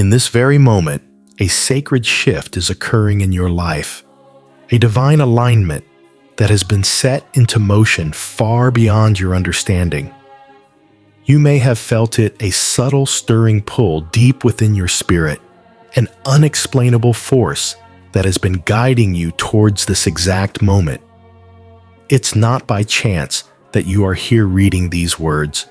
In this very moment, a sacred shift is occurring in your life, a divine alignment that has been set into motion far beyond your understanding. You may have felt it, a subtle stirring pull deep within your spirit, an unexplainable force that has been guiding you towards this exact moment. It's not by chance that you are here reading these words.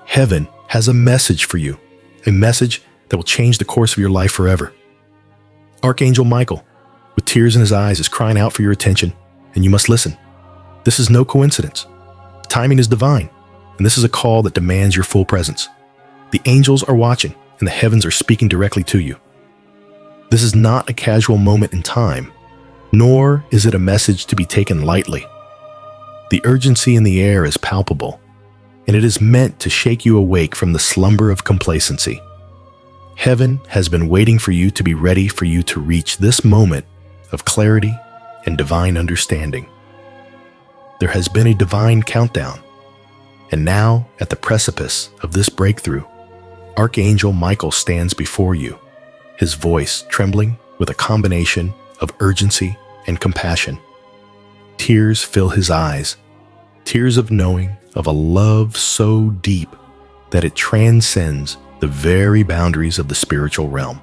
Heaven has a message for you, a message that will change the course of your life forever. Archangel Michael, with tears in his eyes, is crying out for your attention, and you must listen. This is no coincidence. The timing is divine, and this is a call that demands your full presence. The angels are watching, and the heavens are speaking directly to you. This is not a casual moment in time, nor is it a message to be taken lightly. The urgency in the air is palpable, and it is meant to shake you awake from the slumber of complacency. Heaven has been waiting for you to be ready for you to reach this moment of clarity and divine understanding. There has been a divine countdown, and now, at the precipice of this breakthrough, Archangel Michael stands before you, his voice trembling with a combination of urgency and compassion. Tears fill his eyes, tears of knowing of a love so deep that it transcends the very boundaries of the spiritual realm.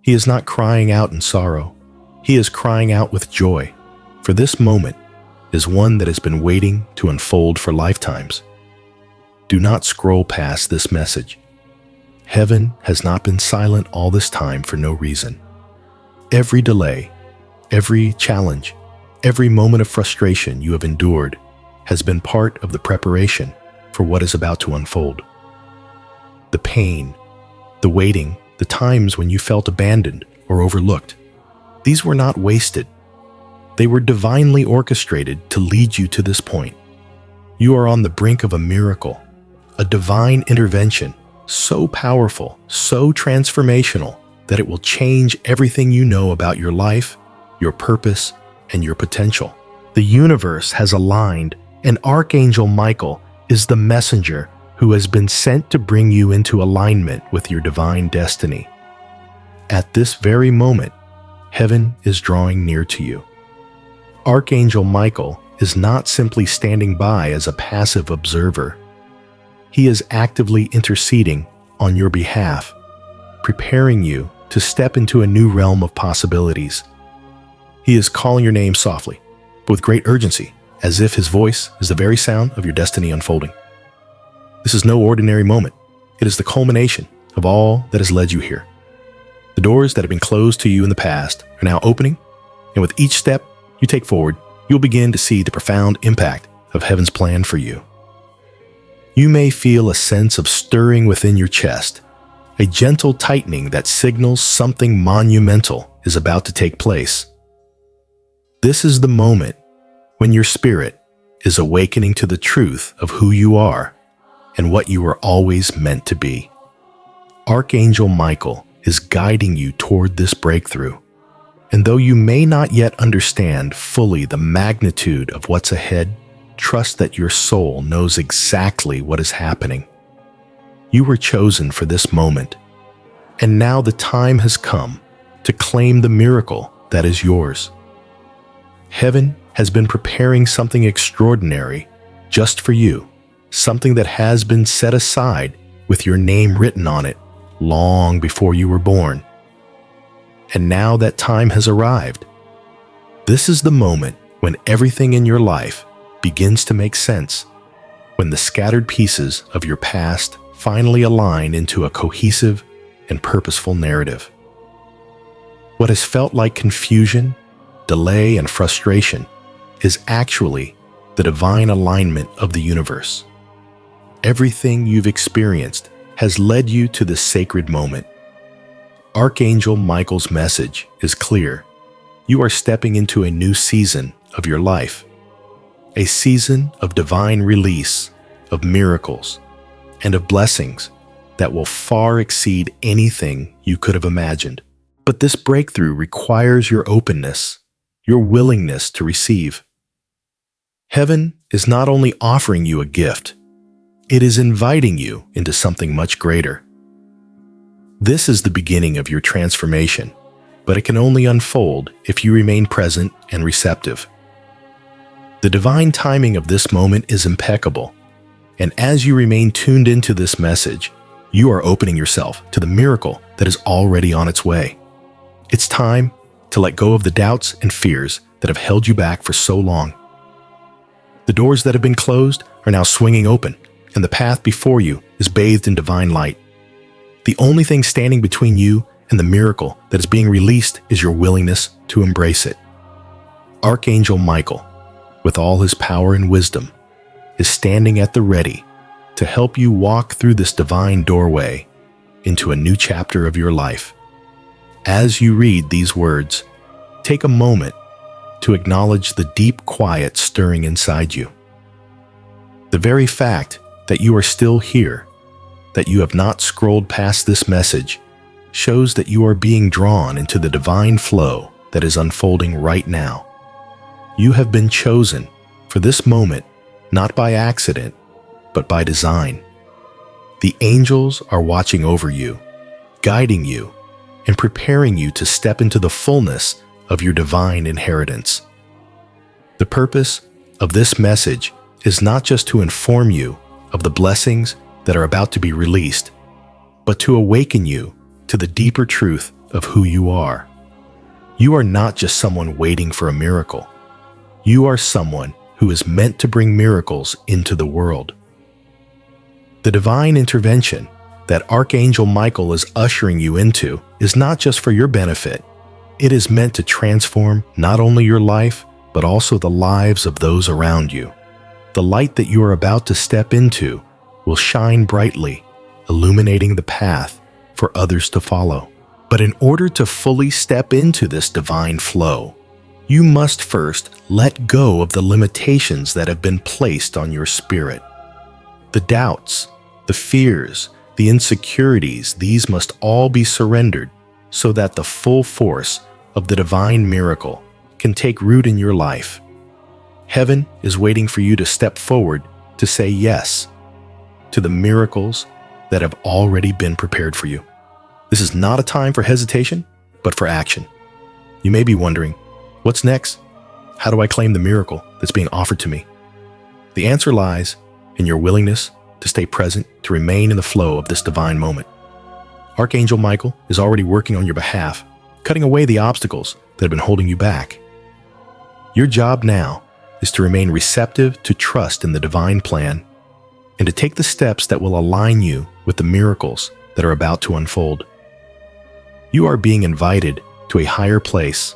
He is not crying out in sorrow. He is crying out with joy, for this moment is one that has been waiting to unfold for lifetimes. Do not scroll past this message. Heaven has not been silent all this time for no reason. Every delay, every challenge, every moment of frustration you have endured has been part of the preparation for what is about to unfold. The pain, the waiting, the times when you felt abandoned or overlooked, these were not wasted. They were divinely orchestrated to lead you to this point. You are on the brink of a miracle, a divine intervention so powerful, so transformational, that it will change everything you know about your life, your purpose, and your potential. The universe has aligned, and Archangel Michael is the messenger who has been sent to bring you into alignment with your divine destiny. At this very moment, heaven is drawing near to you. Archangel Michael is not simply standing by as a passive observer. He is actively interceding on your behalf, preparing you to step into a new realm of possibilities. He is calling your name softly, but with great urgency, as if his voice is the very sound of your destiny unfolding. This is no ordinary moment. It is the culmination of all that has led you here. The doors that have been closed to you in the past are now opening, and with each step you take forward, you'll begin to see the profound impact of heaven's plan for you. You may feel a sense of stirring within your chest, a gentle tightening that signals something monumental is about to take place. This is the moment when your spirit is awakening to the truth of who you are and what you were always meant to be. Archangel Michael is guiding you toward this breakthrough, and though you may not yet understand fully the magnitude of what's ahead, trust that your soul knows exactly what is happening. You were chosen for this moment, and now the time has come to claim the miracle that is yours. Heaven has been preparing something extraordinary just for you, something that has been set aside with your name written on it long before you were born. And now that time has arrived. This is the moment when everything in your life begins to make sense, when the scattered pieces of your past finally align into a cohesive and purposeful narrative. What has felt like confusion, delay, and frustration is actually the divine alignment of the universe. Everything you've experienced has led you to this sacred moment. Archangel Michael's message is clear. You are stepping into a new season of your life, a season of divine release, of miracles, and of blessings that will far exceed anything you could have imagined. But this breakthrough requires your openness, your willingness to receive. Heaven is not only offering you a gift, it is inviting you into something much greater. This is the beginning of your transformation, but it can only unfold if you remain present and receptive. The divine timing of this moment is impeccable, and as you remain tuned into this message, you are opening yourself to the miracle that is already on its way. It's time to let go of the doubts and fears that have held you back for so long. The doors that have been closed are now swinging open, and the path before you is bathed in divine light. The only thing standing between you and the miracle that is being released is your willingness to embrace it. Archangel Michael, with all his power and wisdom, is standing at the ready to help you walk through this divine doorway into a new chapter of your life. As you read these words, take a moment to acknowledge the deep quiet stirring inside you. The very fact that you are still here, that you have not scrolled past this message, shows that you are being drawn into the divine flow that is unfolding right now. You have been chosen for this moment, not by accident, but by design. The angels are watching over you, guiding you, and preparing you to step into the fullness of your divine inheritance. The purpose of this message is not just to inform you of the blessings that are about to be released, but to awaken you to the deeper truth of who you are. You are not just someone waiting for a miracle. You are someone who is meant to bring miracles into the world. The divine intervention that Archangel Michael is ushering you into is not just for your benefit. It is meant to transform not only your life, but also the lives of those around you. The light that you are about to step into will shine brightly, illuminating the path for others to follow. But in order to fully step into this divine flow, you must first let go of the limitations that have been placed on your spirit. The doubts, the fears, the insecurities, these must all be surrendered so that the full force of the divine miracle can take root in your life. Heaven is waiting for you to step forward to say yes to the miracles that have already been prepared for you. This is not a time for hesitation, but for action. You may be wondering, what's next? How do I claim the miracle that's being offered to me? The answer lies in your willingness to stay present, to remain in the flow of this divine moment. Archangel Michael is already working on your behalf, cutting away the obstacles that have been holding you back. Your job now is to remain receptive to trust in the divine plan and to take the steps that will align you with the miracles that are about to unfold. You are being invited to a higher place,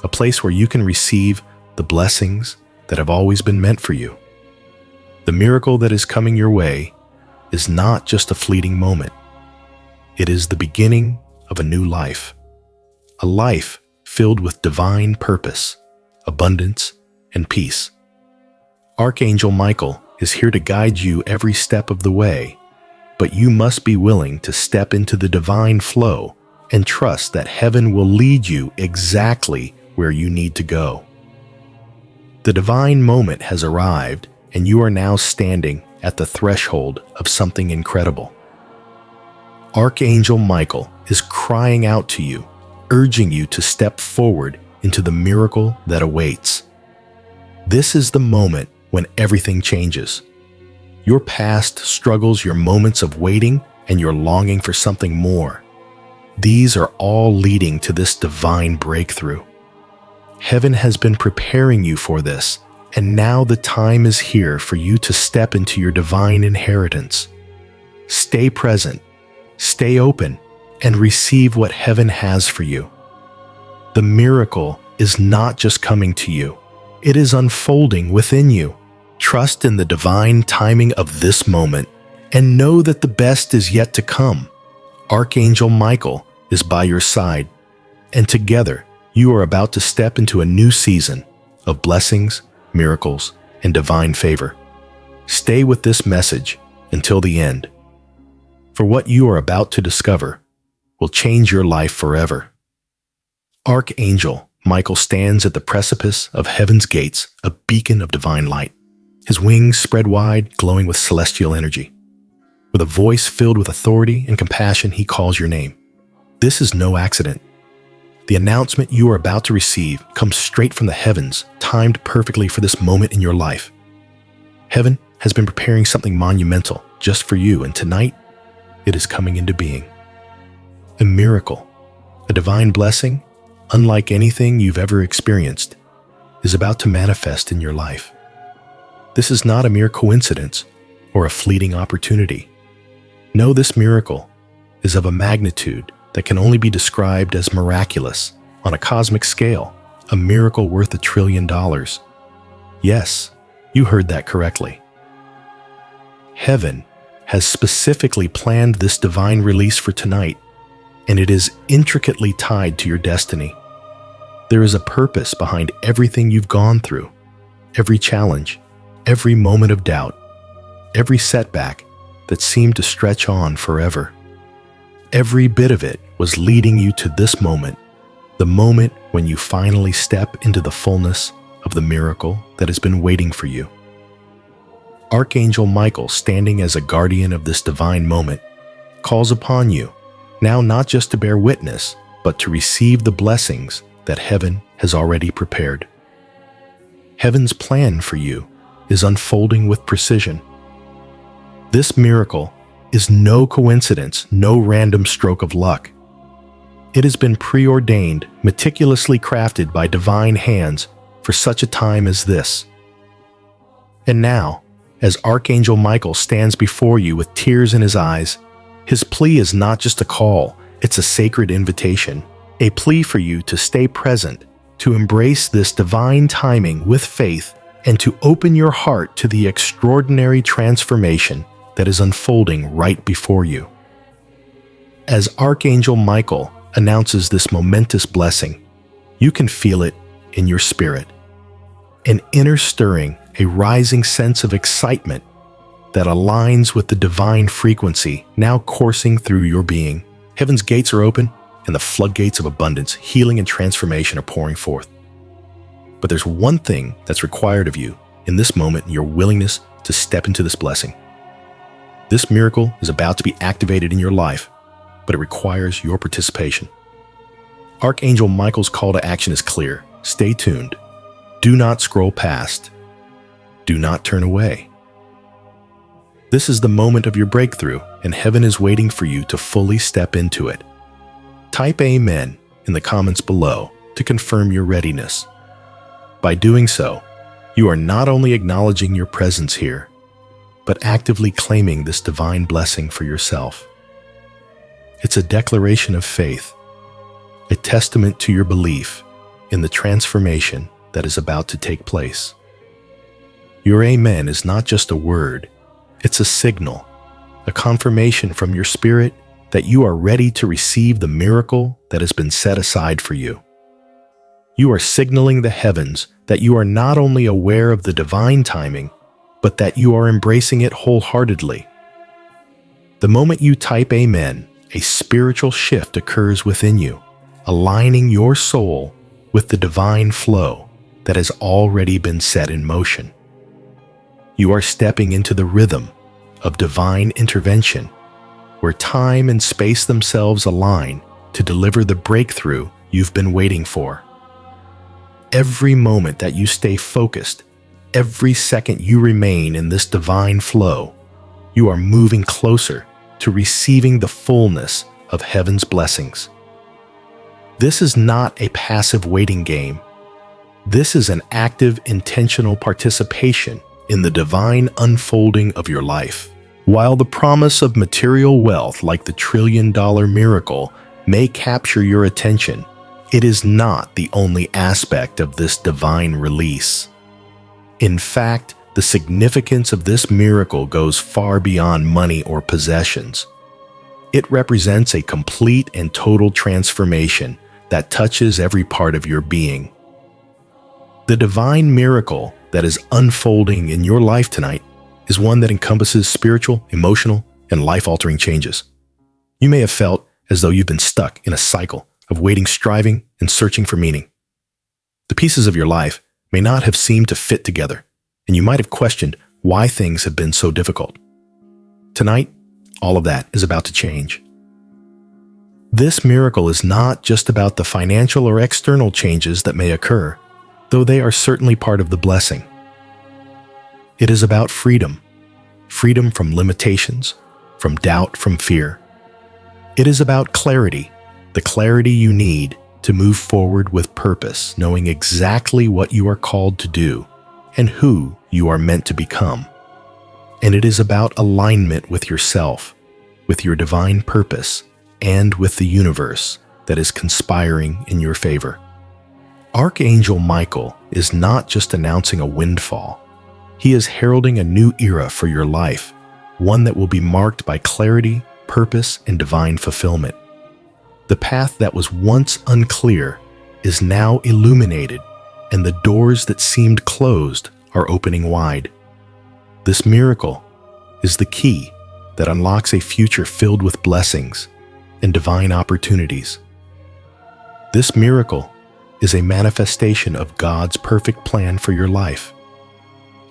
a place where you can receive the blessings that have always been meant for you. The miracle that is coming your way is not just a fleeting moment. It is the beginning of a new life, a life filled with divine purpose, abundance, and peace. Archangel Michael is here to guide you every step of the way, but you must be willing to step into the divine flow and trust that heaven will lead you exactly where you need to go. The divine moment has arrived, and you are now standing at the threshold of something incredible. Archangel Michael is crying out to you, urging you to step forward into the miracle that awaits. This is the moment when everything changes. Your past struggles, your moments of waiting, and your longing for something more. These are all leading to this divine breakthrough. Heaven has been preparing you for this, and now the time is here for you to step into your divine inheritance. Stay present, stay open, and receive what heaven has for you. The miracle is not just coming to you, it is unfolding within you. Trust in the divine timing of this moment and know that the best is yet to come. Archangel Michael is by your side, and together you are about to step into a new season of blessings, miracles, and divine favor. Stay with this message until the end, for what you are about to discover will change your life forever. Archangel Michael stands at the precipice of heaven's gates, a beacon of divine light, his wings spread wide, glowing with celestial energy. With a voice filled with authority and compassion, he calls your name. This is no accident. The announcement you are about to receive comes straight from the heavens, timed perfectly for this moment in your life. Heaven has been preparing something monumental just for you, and tonight, it is coming into being. A miracle, a divine blessing, unlike anything you've ever experienced, is about to manifest in your life. This is not a mere coincidence or a fleeting opportunity. No, this miracle is of a magnitude that can only be described as miraculous on a cosmic scale, a miracle worth $1 trillion. Yes, you heard that correctly. Heaven has specifically planned this divine release for tonight, and it is intricately tied to your destiny. There is a purpose behind everything you've gone through, every challenge, every moment of doubt, every setback that seemed to stretch on forever. Every bit of it was leading you to this moment, the moment when you finally step into the fullness of the miracle that has been waiting for you. Archangel Michael, standing as a guardian of this divine moment, calls upon you, now not just to bear witness, but to receive the blessings that heaven has already prepared. Heaven's plan for you is unfolding with precision. This miracle is no coincidence, no random stroke of luck. It has been preordained, meticulously crafted by divine hands for such a time as this. And now, as Archangel Michael stands before you with tears in his eyes, his plea is not just a call, it's a sacred invitation, a plea for you to stay present, to embrace this divine timing with faith, and to open your heart to the extraordinary transformation that is unfolding right before you. As Archangel Michael announces this momentous blessing, you can feel it in your spirit. An inner stirring, a rising sense of excitement that aligns with the divine frequency now coursing through your being. Heaven's gates are open, and the floodgates of abundance, healing, and transformation are pouring forth. But there's one thing that's required of you in this moment, your willingness to step into this blessing. This miracle is about to be activated in your life, but it requires your participation. Archangel Michael's call to action is clear. Stay tuned. Do not scroll past. Do not turn away. This is the moment of your breakthrough, and heaven is waiting for you to fully step into it. Type Amen in the comments below to confirm your readiness. By doing so, you are not only acknowledging your presence here, but actively claiming this divine blessing for yourself. It's a declaration of faith, a testament to your belief in the transformation that is about to take place. Your amen is not just a word, it's a signal, a confirmation from your spirit that you are ready to receive the miracle that has been set aside for you. You are signaling the heavens that you are not only aware of the divine timing, but that you are embracing it wholeheartedly. The moment you type Amen, a spiritual shift occurs within you, aligning your soul with the divine flow that has already been set in motion. You are stepping into the rhythm of divine intervention, where time and space themselves align to deliver the breakthrough you've been waiting for. Every moment that you stay focused, every second you remain in this divine flow, you are moving closer to receiving the fullness of heaven's blessings. This is not a passive waiting game. This is an active, intentional participation in the divine unfolding of your life. While the promise of material wealth, like the $1 trillion miracle, may capture your attention, it is not the only aspect of this divine release. In fact, the significance of this miracle goes far beyond money or possessions. It represents a complete and total transformation that touches every part of your being. The divine miracle that is unfolding in your life tonight is one that encompasses spiritual, emotional, and life-altering changes. You may have felt as though you've been stuck in a cycle of waiting, striving, and searching for meaning. The pieces of your life may not have seemed to fit together, and you might have questioned why things have been so difficult. Tonight, All of that is about to change. This miracle is not just about the financial or external changes that may occur, though they are certainly part of the blessing. It is about freedom. Freedom from limitations, from doubt, from fear. It is about clarity, the clarity you need to move forward with purpose, knowing exactly what you are called to do and who you are meant to become. And it is about alignment with yourself, with your divine purpose, and with the universe that is conspiring in your favor. Archangel Michael is not just announcing a windfall. He is heralding a new era for your life, one that will be marked by clarity, purpose, and divine fulfillment. The path that was once unclear is now illuminated, and the doors that seemed closed are opening wide. This miracle is the key that unlocks a future filled with blessings and divine opportunities. This miracle is a manifestation of God's perfect plan for your life.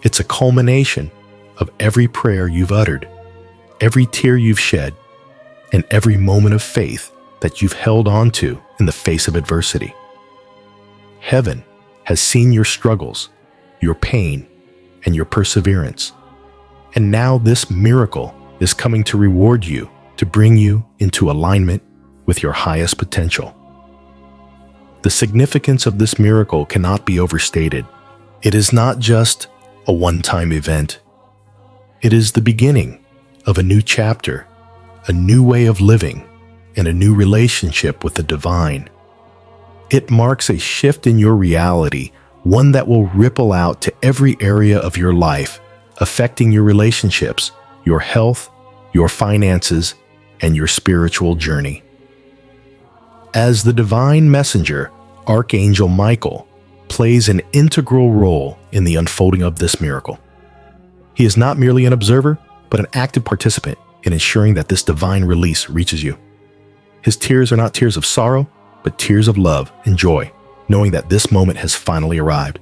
It's a culmination of every prayer you've uttered, every tear you've shed, and every moment of faith that you've held on to in the face of adversity. Heaven has seen your struggles, your pain, and your perseverance. And now this miracle is coming to reward you, to bring you into alignment with your highest potential. The significance of this miracle cannot be overstated. It is not just a one-time event. It is the beginning of a new chapter, a new way of living, and a new relationship with the divine. It marks a shift in your reality, one that will ripple out to every area of your life, affecting your relationships, your health, your finances, and your spiritual journey. As the divine messenger, Archangel Michael plays an integral role in the unfolding of this miracle. He is not merely an observer, but an active participant in ensuring that this divine release reaches you. His tears are not tears of sorrow, but tears of love and joy, knowing that this moment has finally arrived.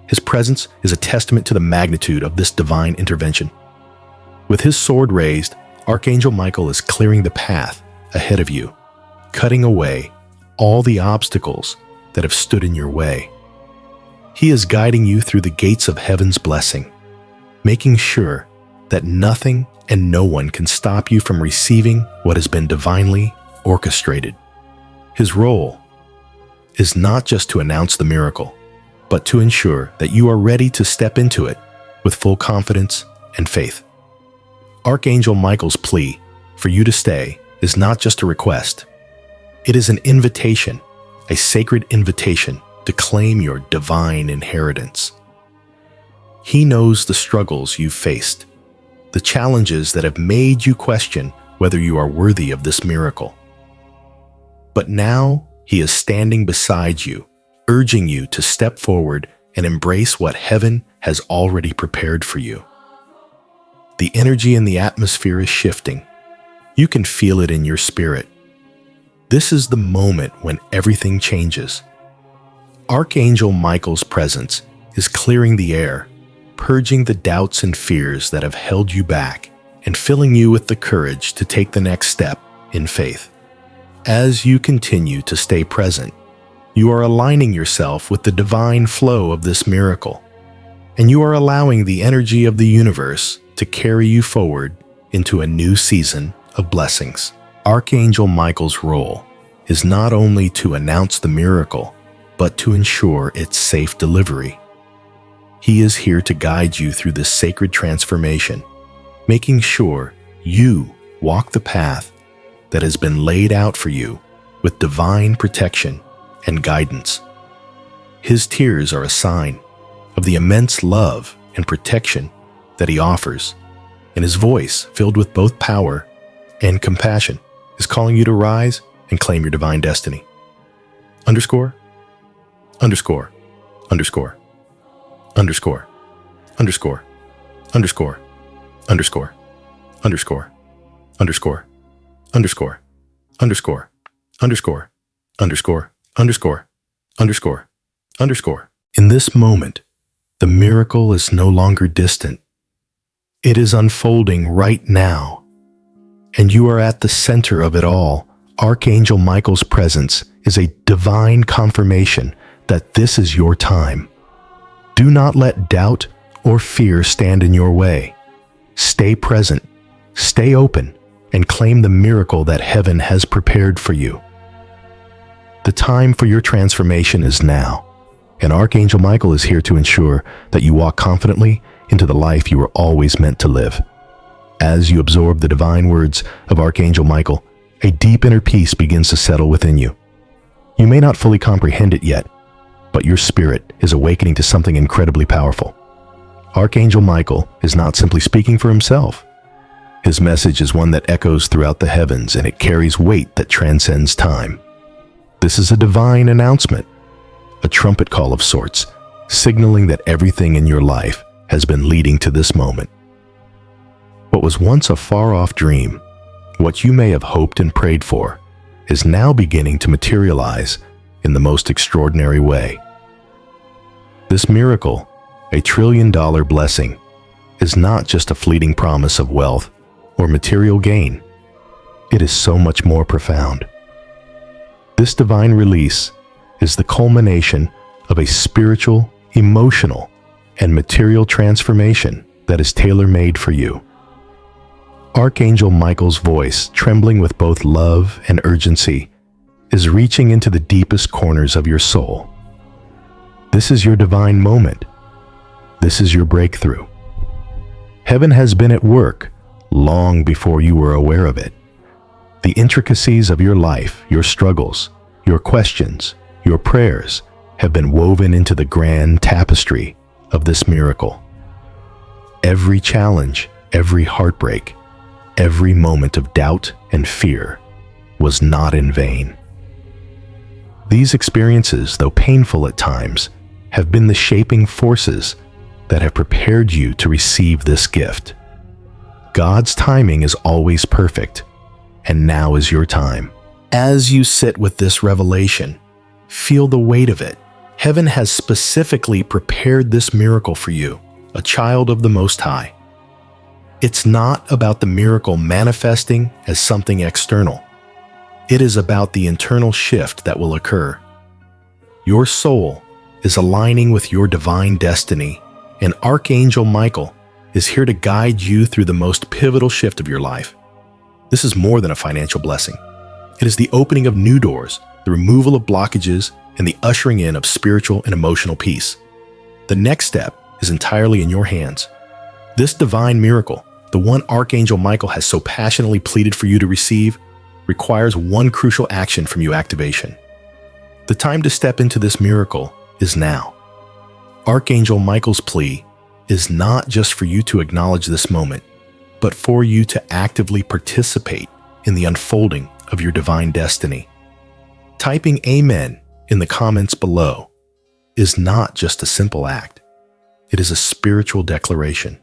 His presence is a testament to the magnitude of this divine intervention. With his sword raised, Archangel Michael is clearing the path ahead of you, cutting away all the obstacles that have stood in your way. He is guiding you through the gates of heaven's blessing, making sure that nothing and no one can stop you from receiving what has been divinely orchestrated. His role is not just to announce the miracle, but to ensure that you are ready to step into it with full confidence and faith. Archangel Michael's plea for you to stay is not just a request. It is an invitation, a sacred invitation to claim your divine inheritance. He knows the struggles you've faced, the challenges that have made you question whether you are worthy of this miracle. But now he is standing beside you, urging you to step forward and embrace what heaven has already prepared for you. The energy in the atmosphere is shifting. You can feel it in your spirit. This is the moment when everything changes. Archangel Michael's presence is clearing the air, purging the doubts and fears that have held you back, and filling you with the courage to take the next step in faith. As you continue to stay present, you are aligning yourself with the divine flow of this miracle, and you are allowing the energy of the universe to carry you forward into a new season of blessings. Archangel Michael's role is not only to announce the miracle, but to ensure its safe delivery. He is here to guide you through this sacred transformation, making sure you walk the path that has been laid out for you with divine protection and guidance. His tears are a sign of the immense love and protection that he offers, and his voice, filled with both power and compassion, is calling you to rise and claim your divine destiny. Underscore, underscore, underscore, underscore, underscore, underscore, underscore, underscore, underscore, underscore, underscore, underscore, underscore, underscore, underscore, underscore. In this moment, the miracle is no longer distant. It is unfolding right now. and you are at the center of it all. Archangel Michael's presence is a divine confirmation that this is your time. Do not let doubt or fear stand in your way. Stay present, stay open, and claim the miracle that heaven has prepared for you. The time for your transformation is now, and Archangel Michael is here to ensure that you walk confidently into the life you were always meant to live. As you absorb the divine words of Archangel Michael, a deep inner peace begins to settle within you. You may not fully comprehend it yet, but your spirit is awakening to something incredibly powerful. Archangel Michael is not simply speaking for himself. His message is one that echoes throughout the heavens, and it carries weight that transcends time. This is a divine announcement, a trumpet call of sorts, signaling that everything in your life has been leading to this moment. What was once a far-off dream, what you may have hoped and prayed for, is now beginning to materialize in the most extraordinary way. This miracle, a trillion-dollar blessing, is not just a fleeting promise of wealth or material gain. It is so much more profound. This divine release is the culmination of a spiritual, emotional, and material transformation that is tailor-made for you. Archangel Michael's voice, trembling with both love and urgency, is reaching into the deepest corners of your soul. This is your divine moment. This is your breakthrough. Heaven has been at work long before you were aware of it. The intricacies of your life, your struggles, your questions, your prayers have been woven into the grand tapestry of this miracle. Every challenge, every heartbreak, every moment of doubt and fear was not in vain. These experiences, though painful at times, have been the shaping forces that have prepared you to receive this gift. God's timing is always perfect, and now is your time. As you sit with this revelation, feel the weight of it. Heaven has specifically prepared this miracle for you, a child of the Most High. It's not about the miracle manifesting as something external. It is about the internal shift that will occur. Your soul is aligning with your divine destiny, and Archangel Michael is here to guide you through the most pivotal shift of your life. This is more than a financial blessing. It is the opening of new doors, the removal of blockages, and the ushering in of spiritual and emotional peace. The next step is entirely in your hands. This divine miracle, the one Archangel Michael has so passionately pleaded for you to receive, requires one crucial action from you: activation. The time to step into this miracle is now. Archangel Michael's plea is not just for you to acknowledge this moment, but for you to actively participate in the unfolding of your divine destiny. Typing Amen in the comments below is not just a simple act. It is a spiritual declaration.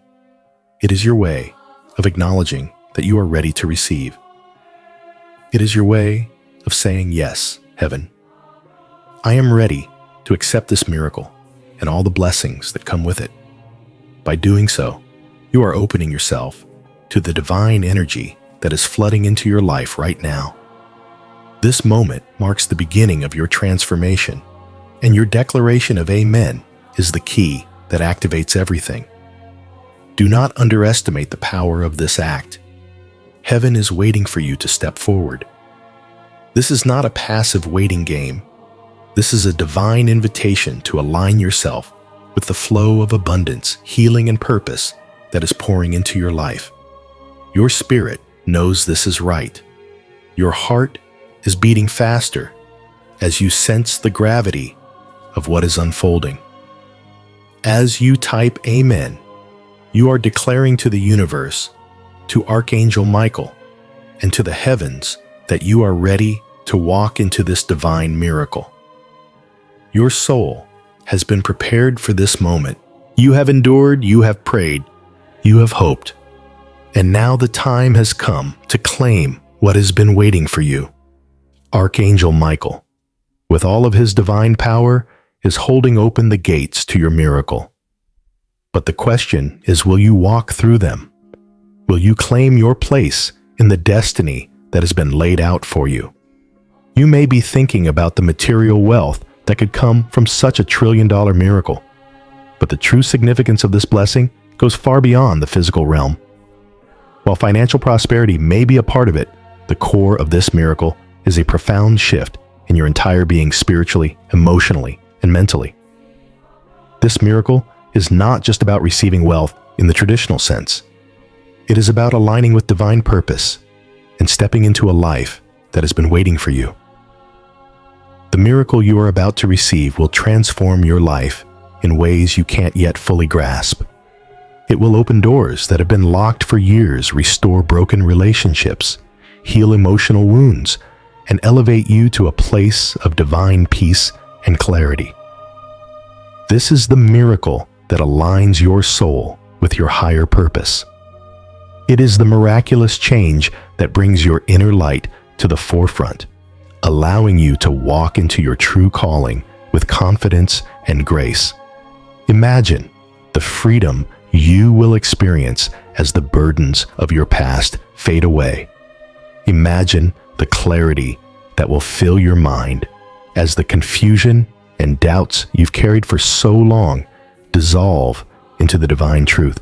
It is your way of acknowledging that you are ready to receive. It is your way of saying, "Yes, Heaven, I am ready to accept this miracle and all the blessings that come with it." By doing so, you are opening yourself to the divine energy that is flooding into your life right now. This moment marks the beginning of your transformation, and your declaration of Amen is the key that activates everything. Do not underestimate the power of this act. Heaven is waiting for you to step forward. This is not a passive waiting game. This is a divine invitation to align yourself with the flow of abundance, healing, and purpose that is pouring into your life. Your spirit knows this is right. Your heart is beating faster as you sense the gravity of what is unfolding. As you type Amen, you are declaring to the universe, to Archangel Michael, and to the heavens that you are ready to walk into this divine miracle. Your soul has been prepared for this moment. You have endured, you have prayed, you have hoped, and now the time has come to claim what has been waiting for you. Archangel Michael, with all of his divine power, is holding open the gates to your miracle. But the question is, will you walk through them? Will you claim your place in the destiny that has been laid out for you. You may be thinking about the material wealth that could come from such a trillion-dollar miracle, but the true significance of this blessing goes far beyond the physical realm. While financial prosperity may be a part of it, the core of this miracle is a profound shift in your entire being spiritually, emotionally, and mentally. This miracle is not just about receiving wealth in the traditional sense. It is about aligning with divine purpose and stepping into a life that has been waiting for you. The miracle you are about to receive will transform your life in ways you can't yet fully grasp. It will open doors that have been locked for years, restore broken relationships, heal emotional wounds, and elevate you to a place of divine peace and clarity. This is the miracle that aligns your soul with your higher purpose. It is the miraculous change that brings your inner light to the forefront, allowing you to walk into your true calling with confidence and grace. Imagine the freedom you will experience as the burdens of your past fade away. Imagine the clarity that will fill your mind as the confusion and doubts you've carried for so long dissolve into the divine truth.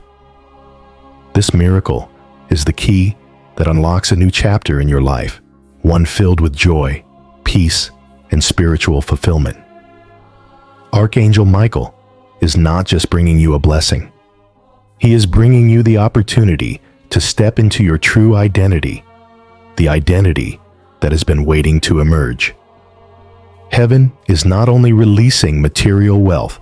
This miracle is the key that unlocks a new chapter in your life, one filled with joy, peace, and spiritual fulfillment. Archangel Michael is not just bringing you a blessing. He is bringing you the opportunity to step into your true identity, the identity that has been waiting to emerge. Heaven is not only releasing material wealth,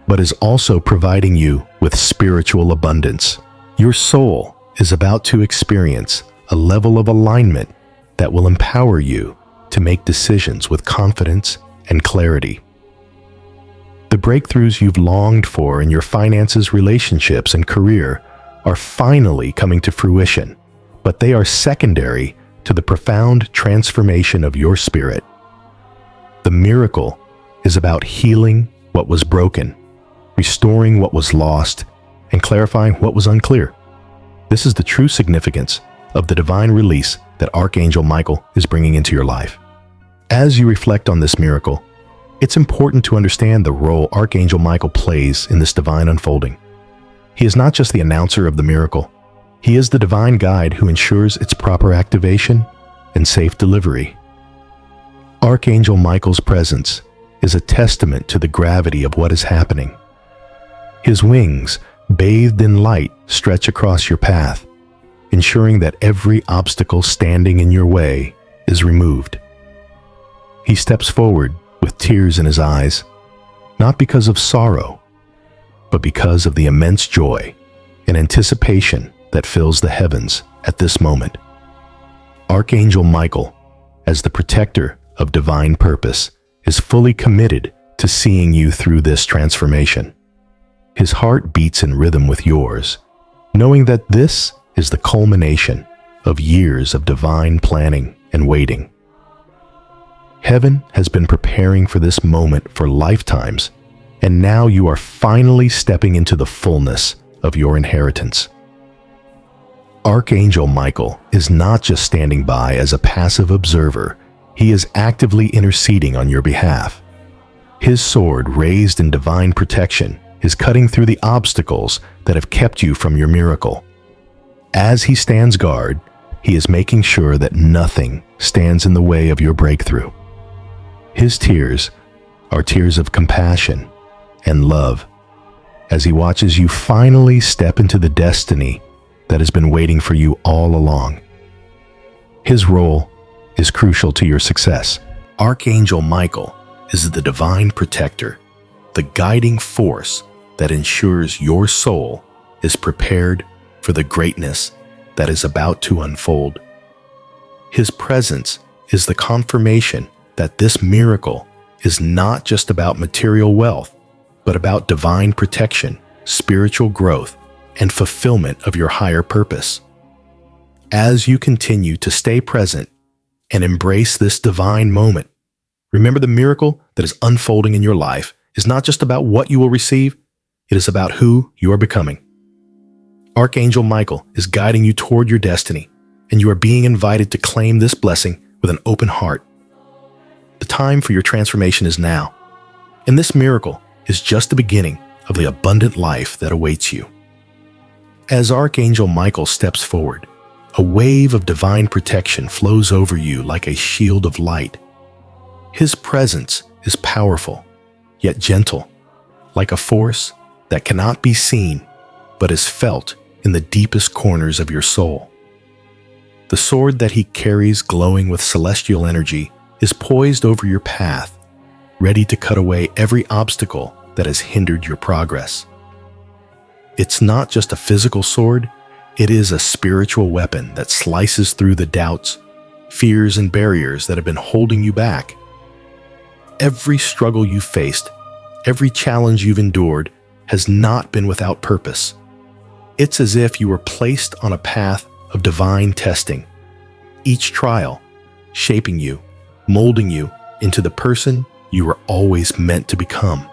but is also providing you with spiritual abundance. Your soul is about to experience a level of alignment that will empower you to make decisions with confidence and clarity. The breakthroughs you've longed for in your finances, relationships, and career are finally coming to fruition, but they are secondary to the profound transformation of your spirit. The miracle is about healing what was broken, restoring what was lost, and clarifying what was unclear. This is the true significance of the divine release that Archangel Michael is bringing into your life. As you reflect on this miracle, it's important to understand the role Archangel Michael plays in this divine unfolding. He is not just the announcer of the miracle. He is the divine guide who ensures its proper activation and safe delivery. Archangel Michael's presence is a testament to the gravity of what is happening. His wings, bathed in light, stretch across your path, ensuring that every obstacle standing in your way is removed. He steps forward with tears in his eyes, not because of sorrow, but because of the immense joy and anticipation that fills the heavens at this moment. Archangel Michael, as the protector of divine purpose, is fully committed to seeing you through this transformation. His heart beats in rhythm with yours, knowing that this is the culmination of years of divine planning and waiting. Heaven has been preparing for this moment for lifetimes, and now you are finally stepping into the fullness of your inheritance. Archangel Michael is not just standing by as a passive observer, he is actively interceding on your behalf. His sword, raised in divine protection, is cutting through the obstacles that have kept you from your miracle. As he stands guard, he is making sure that nothing stands in the way of your breakthrough. His tears are tears of compassion and love as he watches you finally step into the destiny that has been waiting for you all along. His role is crucial to your success. Archangel Michael is the divine protector, the guiding force that ensures your soul is prepared for the greatness that is about to unfold. His presence is the confirmation that this miracle is not just about material wealth, but about divine protection, spiritual growth, and fulfillment of your higher purpose. As you continue to stay present and embrace this divine moment, remember the miracle that is unfolding in your life is not just about what you will receive, it is about who you are becoming. Archangel Michael is guiding you toward your destiny, and you are being invited to claim this blessing with an open heart. The time for your transformation is now, and this miracle is just the beginning of the abundant life that awaits you. As Archangel Michael steps forward, a wave of divine protection flows over you like a shield of light. His presence is powerful, yet gentle, like a force that cannot be seen but is felt in the deepest corners of your soul. The sword that he carries, glowing with celestial energy, is poised over your path, ready to cut away every obstacle that has hindered your progress. It's not just a physical sword, it is a spiritual weapon that slices through the doubts, fears, and barriers that have been holding you back. Every struggle you faced, every challenge you've endured, has not been without purpose. It's as if you were placed on a path of divine testing, each trial shaping you, molding you into the person you were always meant to become.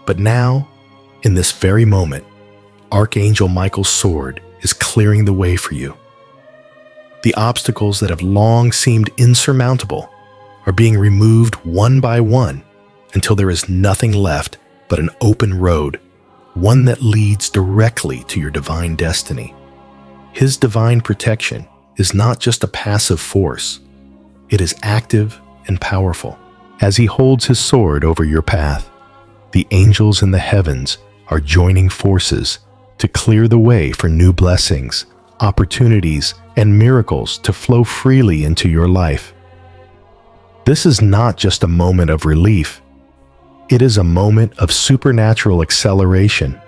But now, in this very moment, Archangel Michael's sword is clearing the way for you. The obstacles that have long seemed insurmountable are being removed one by one until there is nothing left but an open road, one that leads directly to your divine destiny. His divine protection is not just a passive force, it is active and powerful. As he holds his sword over your path, the angels in the heavens are joining forces to clear the way for new blessings, opportunities, and miracles to flow freely into your life. This is not just a moment of relief, it is a moment of supernatural acceleration.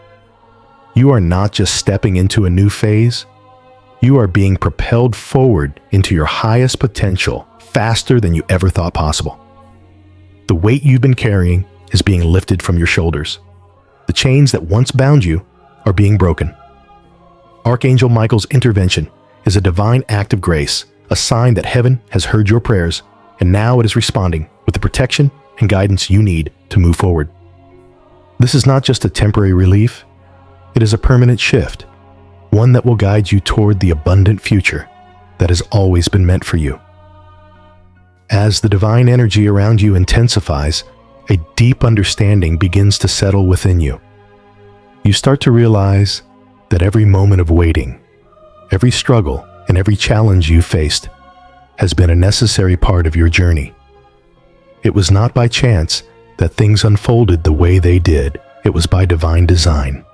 You are not just stepping into a new phase, you are being propelled forward into your highest potential faster than you ever thought possible. The weight you've been carrying is being lifted from your shoulders. The chains that once bound you are being broken. Archangel Michael's intervention is a divine act of grace, a sign that heaven has heard your prayers, and now it is responding with the protection and guidance you need to move forward. This is not just a temporary relief, it is a permanent shift, one that will guide you toward the abundant future that has always been meant for you. As the divine energy around you intensifies, a deep understanding begins to settle within you. You start to realize that every moment of waiting, every struggle, and every challenge you faced has been a necessary part of your journey. It was not by chance that things unfolded the way they did. It was by divine design.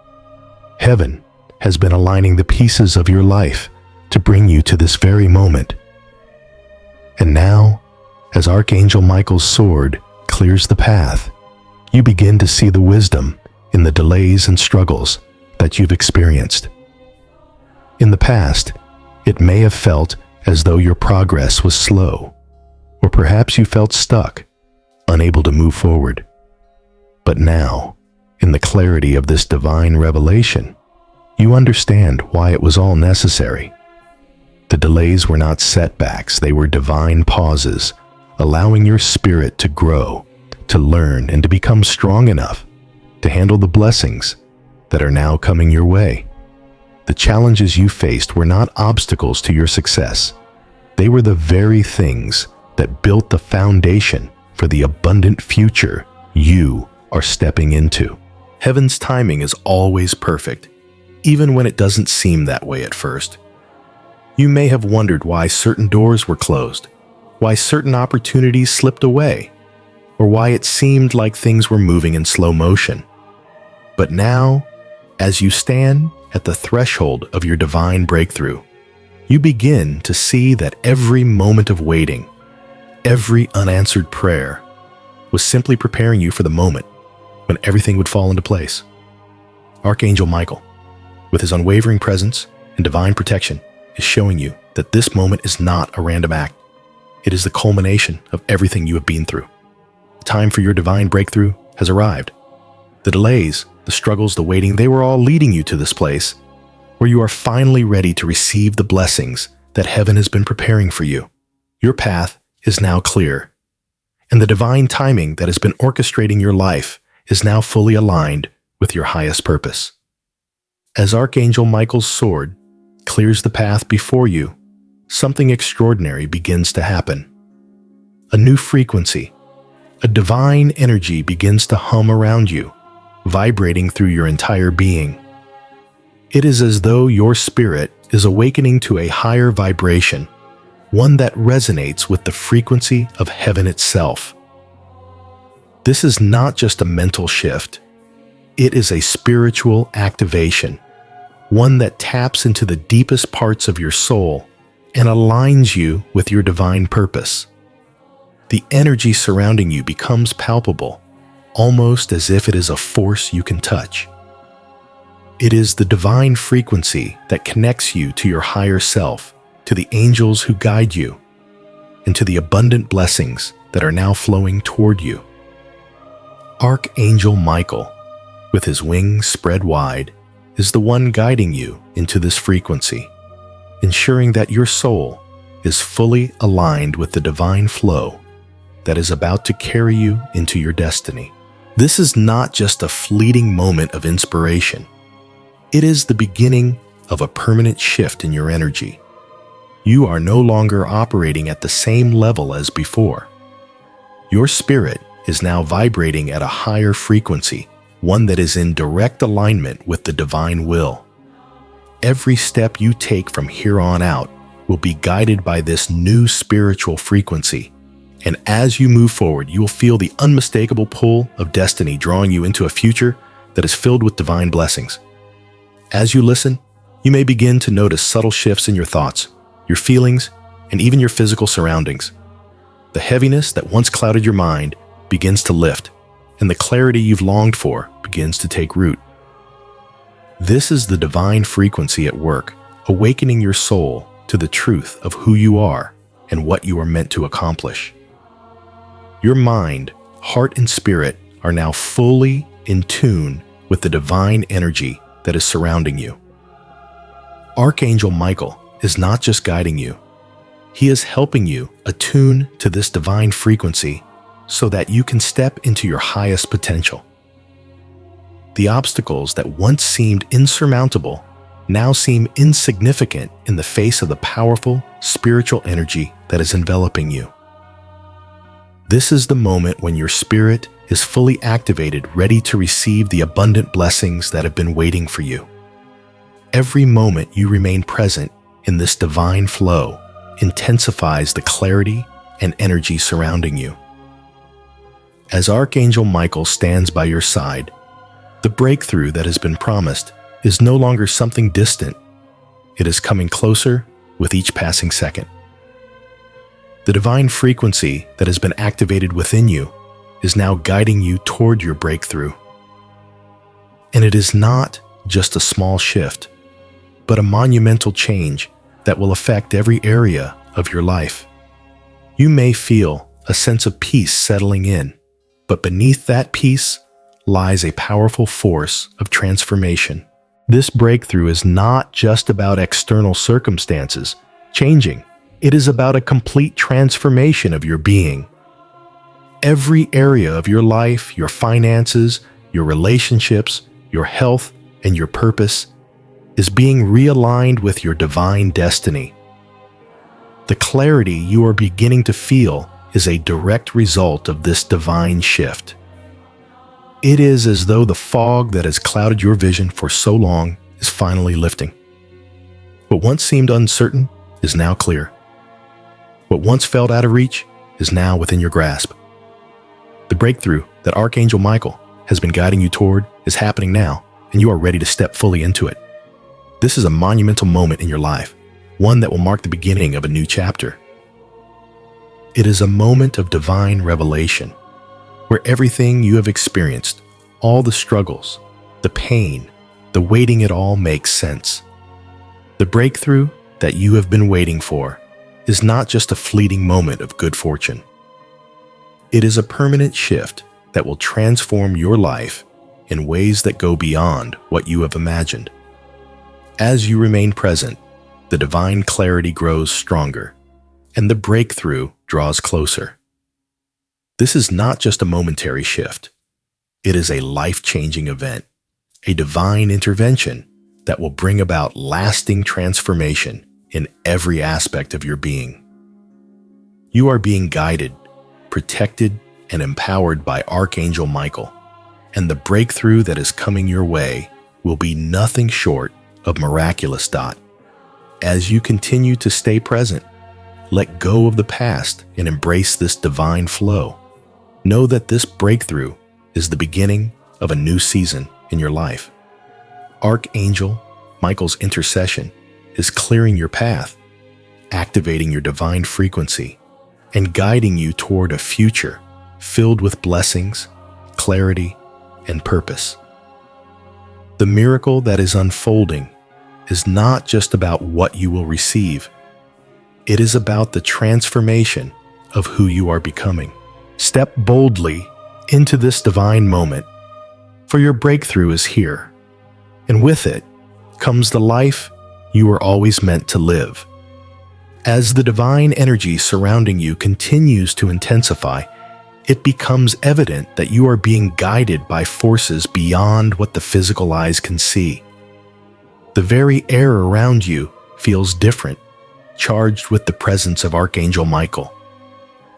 Heaven has been aligning the pieces of your life to bring you to this very moment. And now, as Archangel Michael's sword clears the path, you begin to see the wisdom in the delays and struggles that you've experienced. In the past, it may have felt as though your progress was slow, or perhaps you felt stuck, unable to move forward. But now, in the clarity of this divine revelation, you understand why it was all necessary. The delays were not setbacks, they were divine pauses, allowing your spirit to grow, to learn, and to become strong enough to handle the blessings that are now coming your way. The challenges you faced were not obstacles to your success. They were the very things that built the foundation for the abundant future you are stepping into. Heaven's timing is always perfect, even when it doesn't seem that way at first. You may have wondered why certain doors were closed, why certain opportunities slipped away, or why it seemed like things were moving in slow motion. But now, as you stand at the threshold of your divine breakthrough, you begin to see that every moment of waiting, every unanswered prayer, was simply preparing you for the moment when everything would fall into place. Archangel Michael, with his unwavering presence and divine protection, is showing you that this moment is not a random act. It is the culmination of everything you have been through. The time for your divine breakthrough has arrived. The delays, the struggles, the waiting, they were all leading you to this place where you are finally ready to receive the blessings that heaven has been preparing for you. Your path is now clear, and the divine timing that has been orchestrating your life is now fully aligned with your highest purpose. As Archangel Michael's sword clears the path before you, something extraordinary begins to happen. A new frequency, a divine energy begins to hum around you, vibrating through your entire being. It is as though your spirit is awakening to a higher vibration, one that resonates with the frequency of heaven itself. This is not just a mental shift. It is a spiritual activation, one that taps into the deepest parts of your soul and aligns you with your divine purpose. The energy surrounding you becomes palpable, almost as if it is a force you can touch. It is the divine frequency that connects you to your higher self, to the angels who guide you, and to the abundant blessings that are now flowing toward you. Archangel Michael, with his wings spread wide, is the one guiding you into this frequency, ensuring that your soul is fully aligned with the divine flow that is about to carry you into your destiny. This is not just a fleeting moment of inspiration. It is the beginning of a permanent shift in your energy. You are no longer operating at the same level as before. Your spirit is now vibrating at a higher frequency, one that is in direct alignment with the divine will. Every step you take from here on out will be guided by this new spiritual frequency. And as you move forward, you will feel the unmistakable pull of destiny drawing you into a future that is filled with divine blessings. As you listen, you may begin to notice subtle shifts in your thoughts, your feelings, and even your physical surroundings. The heaviness that once clouded your mind begins to lift, and the clarity you've longed for begins to take root. This is the divine frequency at work, awakening your soul to the truth of who you are and what you are meant to accomplish. Your mind, heart, and spirit are now fully in tune with the divine energy that is surrounding you. Archangel Michael is not just guiding you. He is helping you attune to this divine frequency so that you can step into your highest potential. The obstacles that once seemed insurmountable now seem insignificant in the face of the powerful spiritual energy that is enveloping you. This is the moment when your spirit is fully activated, ready to receive the abundant blessings that have been waiting for you. Every moment you remain present in this divine flow intensifies the clarity and energy surrounding you. As Archangel Michael stands by your side, the breakthrough that has been promised is no longer something distant. It is coming closer with each passing second. The divine frequency that has been activated within you is now guiding you toward your breakthrough. And it is not just a small shift, but a monumental change that will affect every area of your life. You may feel a sense of peace settling in, but beneath that peace lies a powerful force of transformation. This breakthrough is not just about external circumstances changing. It is about a complete transformation of your being. Every area of your life, your finances, your relationships, your health, and your purpose is being realigned with your divine destiny. The clarity you are beginning to feel is a direct result of this divine shift. It is as though the fog that has clouded your vision for so long is finally lifting. What once seemed uncertain is now clear. What once felt out of reach is now within your grasp. The breakthrough that Archangel Michael has been guiding you toward is happening now, and you are ready to step fully into it. This is a monumental moment in your life, one that will mark the beginning of a new chapter. It is a moment of divine revelation, where everything you have experienced, all the struggles, the pain, the waiting, it all makes sense. The breakthrough that you have been waiting for is not just a fleeting moment of good fortune. It is a permanent shift that will transform your life in ways that go beyond what you have imagined. As you remain present, the divine clarity grows stronger, and the breakthrough draws closer. This is not just a momentary shift. It is a life-changing event, a divine intervention that will bring about lasting transformation in every aspect of your being. You are being guided, protected, and empowered by Archangel Michael, and the breakthrough that is coming your way will be nothing short of miraculous. As you continue to stay present, let go of the past and embrace this divine flow. Know that this breakthrough is the beginning of a new season in your life. Archangel Michael's intercession is clearing your path, activating your divine frequency, and guiding you toward a future filled with blessings, clarity, and purpose. The miracle that is unfolding is not just about what you will receive. It is about the transformation of who you are becoming. Step boldly into this divine moment, for your breakthrough is here, and with it comes the life you were always meant to live. As the divine energy surrounding you continues to intensify, it becomes evident that you are being guided by forces beyond what the physical eyes can see. The very air around you feels different, charged with the presence of Archangel Michael.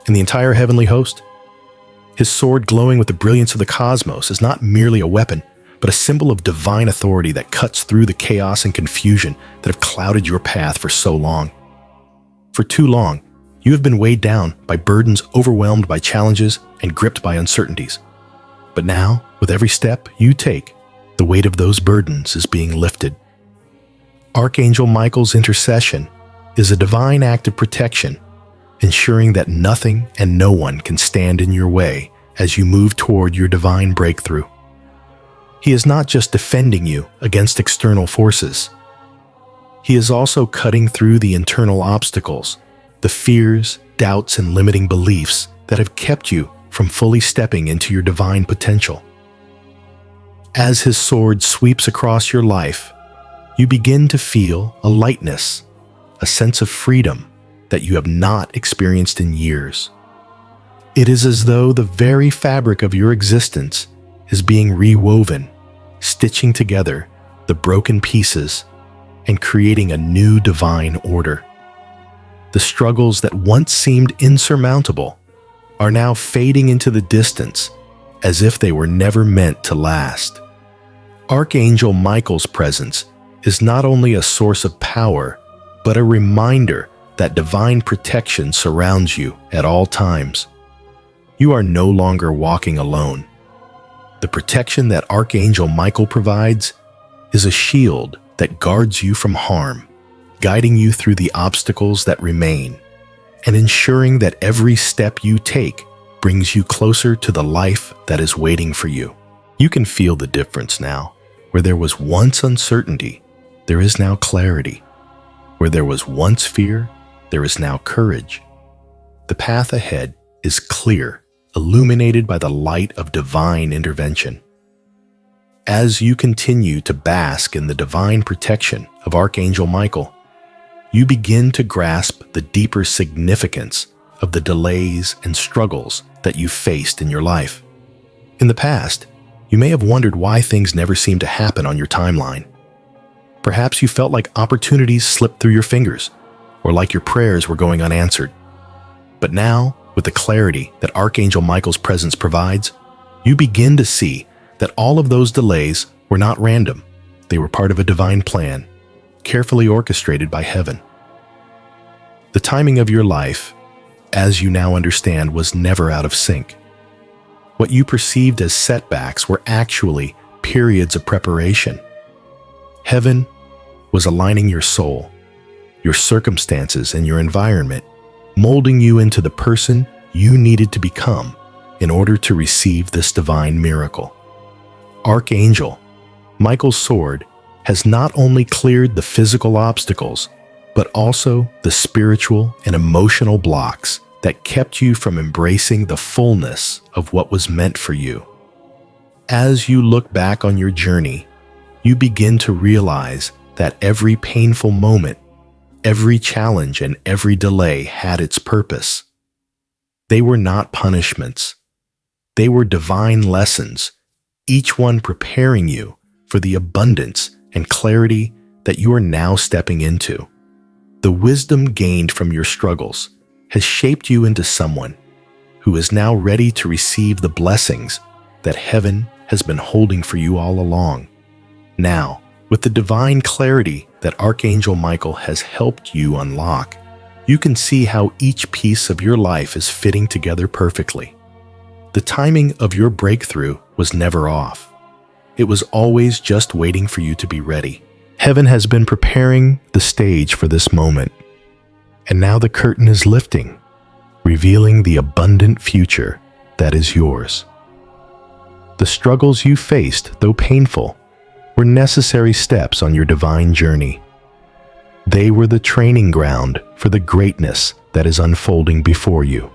And the entire heavenly host, his sword glowing with the brilliance of the cosmos, is not merely a weapon, but a symbol of divine authority that cuts through the chaos and confusion that have clouded your path for so long. For too long, you have been weighed down by burdens, overwhelmed by challenges, and gripped by uncertainties. But now, with every step you take, the weight of those burdens is being lifted. Archangel Michael's intercession is a divine act of protection, ensuring that nothing and no one can stand in your way as you move toward your divine breakthrough. He is not just defending you against external forces. He is also cutting through the internal obstacles, the fears, doubts, and limiting beliefs that have kept you from fully stepping into your divine potential. As his sword sweeps across your life, you begin to feel a lightness, a sense of freedom that you have not experienced in years. It is as though the very fabric of your existence is being rewoven, stitching together the broken pieces and creating a new divine order. The struggles that once seemed insurmountable are now fading into the distance as if they were never meant to last. Archangel Michael's presence is not only a source of power, but a reminder that divine protection surrounds you at all times. You are no longer walking alone. The protection that Archangel Michael provides is a shield that guards you from harm, guiding you through the obstacles that remain, and ensuring that every step you take brings you closer to the life that is waiting for you. You can feel the difference now. Where there was once uncertainty, there is now clarity. Where there was once fear, there is now courage. The path ahead is clear, illuminated by the light of divine intervention. As you continue to bask in the divine protection of Archangel Michael, you begin to grasp the deeper significance of the delays and struggles that you faced in your life. In the past, you may have wondered why things never seemed to happen on your timeline. Perhaps you felt like opportunities slipped through your fingers, or like your prayers were going unanswered. But now, with the clarity that Archangel Michael's presence provides, you begin to see that all of those delays were not random. They were part of a divine plan, carefully orchestrated by heaven. The timing of your life, as you now understand, was never out of sync. What you perceived as setbacks were actually periods of preparation. Heaven was aligning your soul, your circumstances, and your environment, molding you into the person you needed to become in order to receive this divine miracle. Archangel Michael's sword has not only cleared the physical obstacles, but also the spiritual and emotional blocks that kept you from embracing the fullness of what was meant for you. As you look back on your journey, you begin to realize that every painful moment, every challenge, and every delay had its purpose. They were not punishments. They were divine lessons, each one preparing you for the abundance and clarity that you are now stepping into. The wisdom gained from your struggles has shaped you into someone who is now ready to receive the blessings that heaven has been holding for you all along. Now, with the divine clarity that Archangel Michael has helped you unlock, you can see how each piece of your life is fitting together perfectly. The timing of your breakthrough was never off. It was always just waiting for you to be ready. Heaven has been preparing the stage for this moment, and now the curtain is lifting, revealing the abundant future that is yours. The struggles you faced, though painful, were necessary steps on your divine journey. They were the training ground for the greatness that is unfolding before you.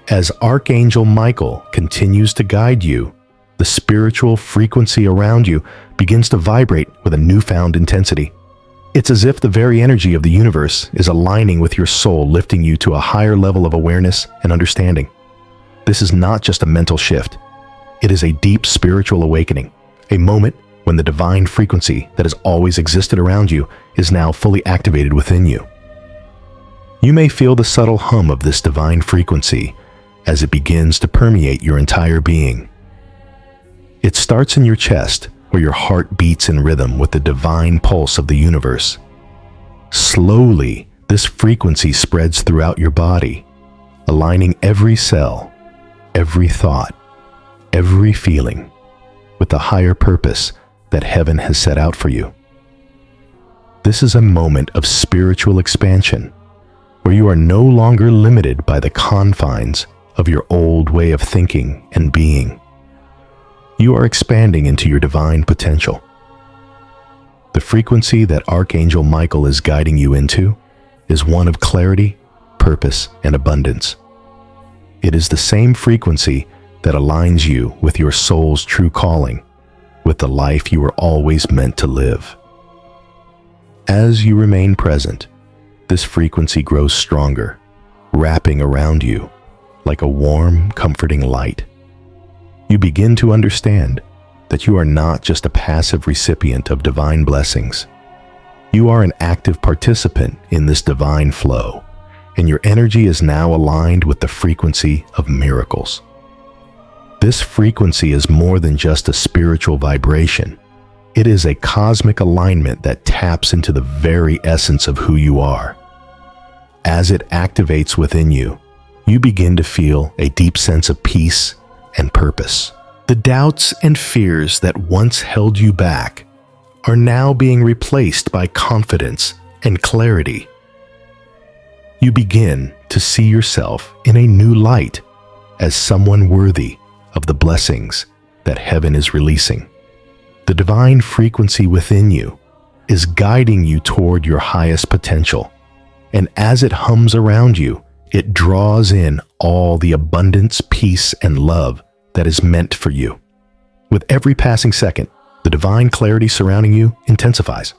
As Archangel Michael continues to guide you, the spiritual frequency around you begins to vibrate with a newfound intensity. It's as if the very energy of the universe is aligning with your soul, lifting you to a higher level of awareness and understanding. This is not just a mental shift. It is a deep spiritual awakening, a moment when the divine frequency that has always existed around you is now fully activated within you. You may feel the subtle hum of this divine frequency as it begins to permeate your entire being. It starts in your chest, where your heart beats in rhythm with the divine pulse of the universe. Slowly, this frequency spreads throughout your body, aligning every cell, every thought, every feeling with the higher purpose that heaven has set out for you. This is a moment of spiritual expansion, where you are no longer limited by the confines of your old way of thinking and being. You are expanding into your divine potential. The frequency that Archangel Michael is guiding you into is one of clarity, purpose, and abundance. It is the same frequency that aligns you with your soul's true calling, with the life you were always meant to live. As you remain present, this frequency grows stronger, wrapping around you like a warm, comforting light. You begin to understand that you are not just a passive recipient of divine blessings. You are an active participant in this divine flow, and your energy is now aligned with the frequency of miracles. This frequency is more than just a spiritual vibration. It is a cosmic alignment that taps into the very essence of who you are. As it activates within you, you begin to feel a deep sense of peace and purpose. The doubts and fears that once held you back are now being replaced by confidence and clarity. You begin to see yourself in a new light as someone worthy of the blessings that heaven is releasing. The divine frequency within you is guiding you toward your highest potential, and as it hums around you, it draws in all the abundance, peace, and love that is meant for you. With every passing second, the divine clarity surrounding you intensifies.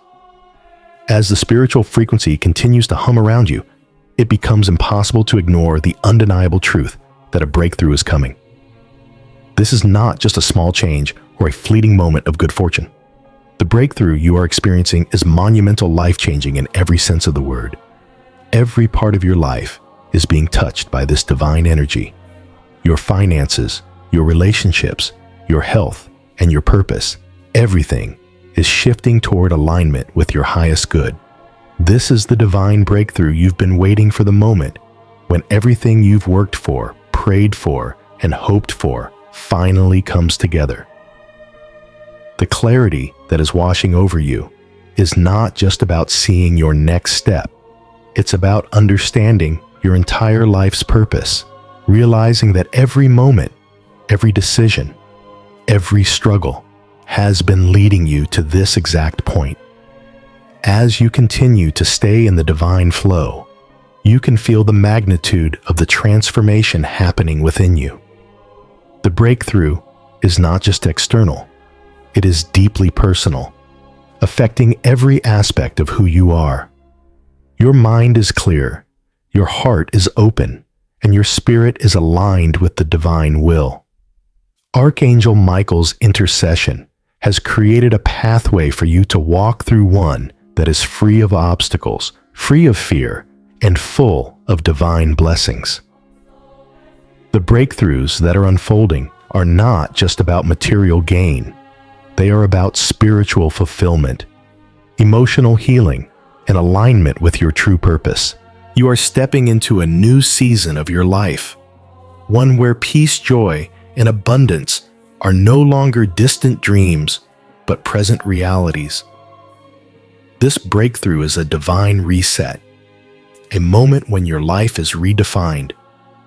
As the spiritual frequency continues to hum around you, it becomes impossible to ignore the undeniable truth that a breakthrough is coming. This is not just a small change or a fleeting moment of good fortune. The breakthrough you are experiencing is monumental, life-changing in every sense of the word. Every part of your life is being touched by this divine energy. Your finances, your relationships, your health, and your purpose, everything is shifting toward alignment with your highest good. This is the divine breakthrough you've been waiting for, the moment when everything you've worked for, prayed for, and hoped for finally comes together. The clarity that is washing over you is not just about seeing your next step. It's about understanding your entire life's purpose, realizing that every moment, every decision, every struggle has been leading you to this exact point. As you continue to stay in the divine flow, you can feel the magnitude of the transformation happening within you. The breakthrough is not just external, it is deeply personal, affecting every aspect of who you are. Your mind is clear, your heart is open, and your spirit is aligned with the divine will. Archangel Michael's intercession has created a pathway for you to walk through, one that is free of obstacles, free of fear, and full of divine blessings. The breakthroughs that are unfolding are not just about material gain. They are about spiritual fulfillment, emotional healing, and alignment with your true purpose. You are stepping into a new season of your life, one where peace, joy, and abundance are no longer distant dreams, but present realities. This breakthrough is a divine reset, a moment when your life is redefined,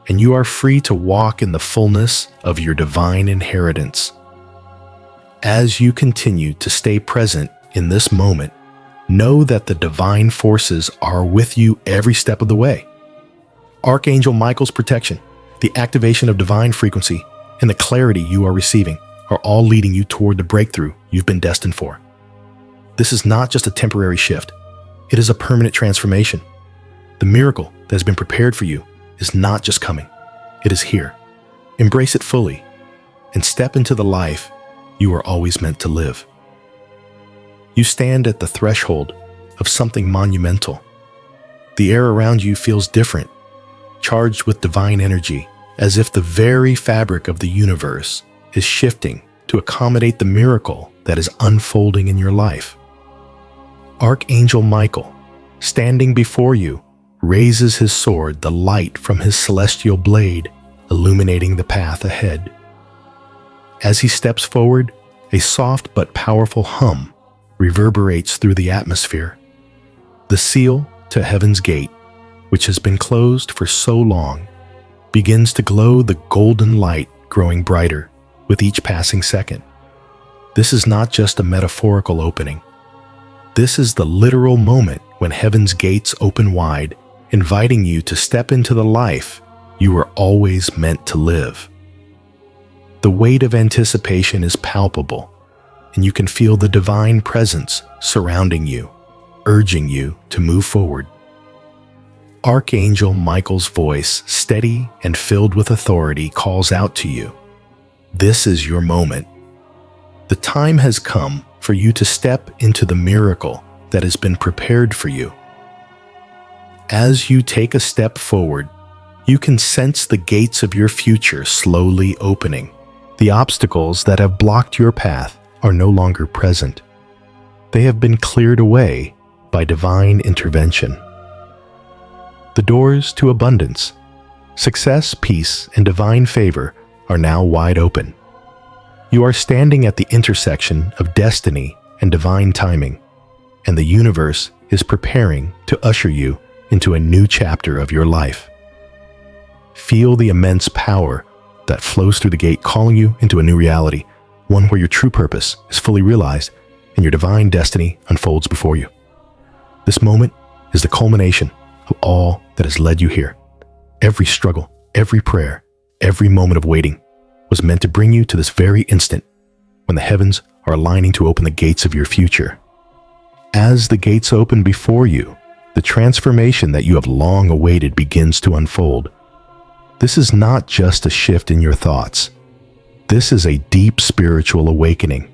and you are free to walk in the fullness of your divine inheritance. As you continue to stay present in this moment, know that the divine forces are with you every step of the way. Archangel Michael's protection, the activation of divine frequency, and the clarity you are receiving are all leading you toward the breakthrough you've been destined for. This is not just a temporary shift. It is a permanent transformation. The miracle that has been prepared for you is not just coming. It is here. Embrace it fully and step into the life you are always meant to live. You stand at the threshold of something monumental. The air around you feels different, charged with divine energy, as if the very fabric of the universe is shifting to accommodate the miracle that is unfolding in your life. Archangel Michael, standing before you, raises his sword, the light from his celestial blade, illuminating the path ahead. As he steps forward, a soft but powerful hum reverberates through the atmosphere. The seal to heaven's gate, which has been closed for so long, begins to glow, the golden light growing brighter with each passing second. This is not just a metaphorical opening. This is the literal moment when heaven's gates open wide, inviting you to step into the life you were always meant to live. The weight of anticipation is palpable, and you can feel the divine presence surrounding you, urging you to move forward. Archangel Michael's voice, steady and filled with authority, calls out to you. This is your moment. The time has come for you to step into the miracle that has been prepared for you. As you take a step forward, you can sense the gates of your future slowly opening. The obstacles that have blocked your path are no longer present. They have been cleared away by divine intervention. The doors to abundance, success, peace, and divine favor are now wide open. You are standing at the intersection of destiny and divine timing, and the universe is preparing to usher you into a new chapter of your life. Feel the immense power that flows through the gate, calling you into a new reality, one where your true purpose is fully realized and your divine destiny unfolds before you. This moment is the culmination of all that has led you here. Every struggle, every prayer, every moment of waiting was meant to bring you to this very instant when the heavens are aligning to open the gates of your future. As the gates open before you, the transformation that you have long awaited begins to unfold. This is not just a shift in your thoughts. This is a deep spiritual awakening.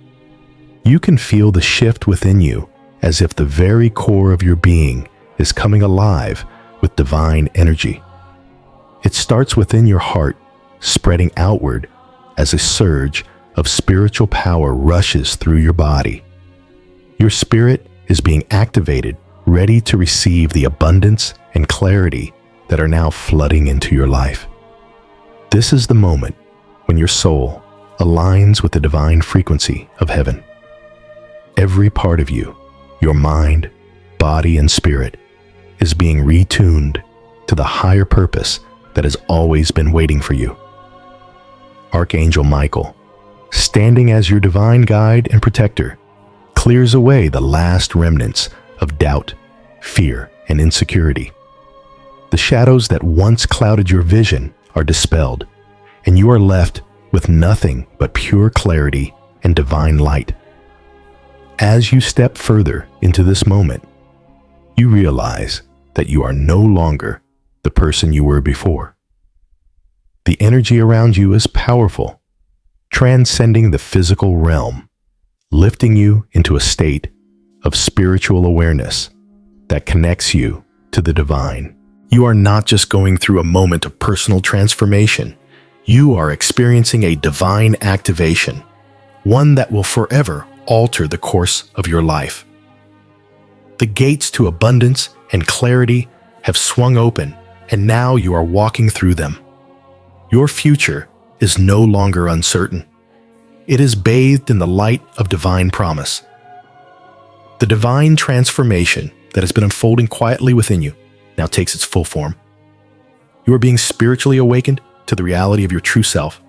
You can feel the shift within you as if the very core of your being is coming alive with divine energy. It starts within your heart, spreading outward as a surge of spiritual power rushes through your body. Your spirit is being activated, ready to receive the abundance and clarity that are now flooding into your life. This is the moment when your soul aligns with the divine frequency of heaven. Every part of you, your mind, body, and spirit, is being retuned to the higher purpose that has always been waiting for you. Archangel Michael, standing as your divine guide and protector, clears away the last remnants of doubt, fear, and insecurity. The shadows that once clouded your vision are dispelled, and you are left with nothing but pure clarity and divine light. As you step further into this moment, you realize that you are no longer the person you were before. The energy around you is powerful, transcending the physical realm, lifting you into a state of spiritual awareness that connects you to the divine. You are not just going through a moment of personal transformation. You are experiencing a divine activation, one that will forever alter the course of your life. The gates to abundance and clarity have swung open, and now you are walking through them. Your future is no longer uncertain. It is bathed in the light of divine promise. The divine transformation that has been unfolding quietly within you now takes its full form. You are being spiritually awakened to the reality of your true self,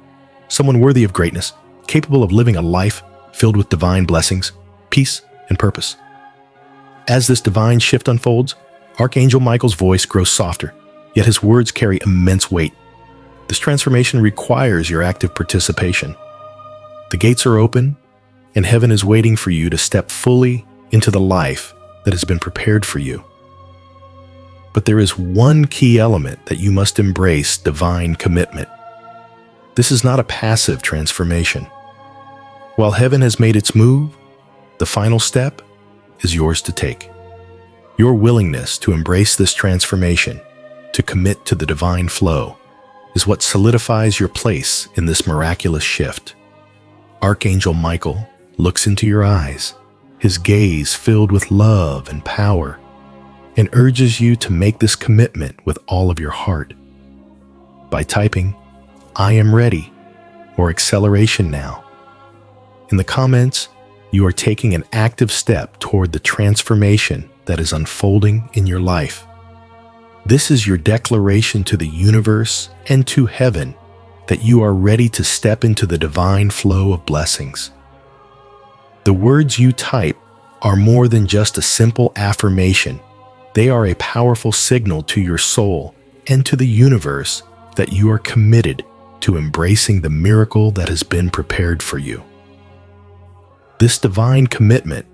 someone worthy of greatness, capable of living a life filled with divine blessings, peace, and purpose. As this divine shift unfolds, Archangel Michael's voice grows softer, yet his words carry immense weight. This transformation requires your active participation. The gates are open, and heaven is waiting for you to step fully into the life that has been prepared for you. But there is one key element that you must embrace: divine commitment. This is not a passive transformation. While heaven has made its move, the final step is yours to take. Your willingness to embrace this transformation, to commit to the divine flow, is what solidifies your place in this miraculous shift. Archangel Michael looks into your eyes, his gaze filled with love and power, and urges you to make this commitment with all of your heart. By typing, "I am ready," or "acceleration now," in the comments, you are taking an active step toward the transformation that is unfolding in your life. This is your declaration to the universe and to heaven that you are ready to step into the divine flow of blessings. The words you type are more than just a simple affirmation. They are a powerful signal to your soul and to the universe that you are committed to embracing the miracle that has been prepared for you. This divine commitment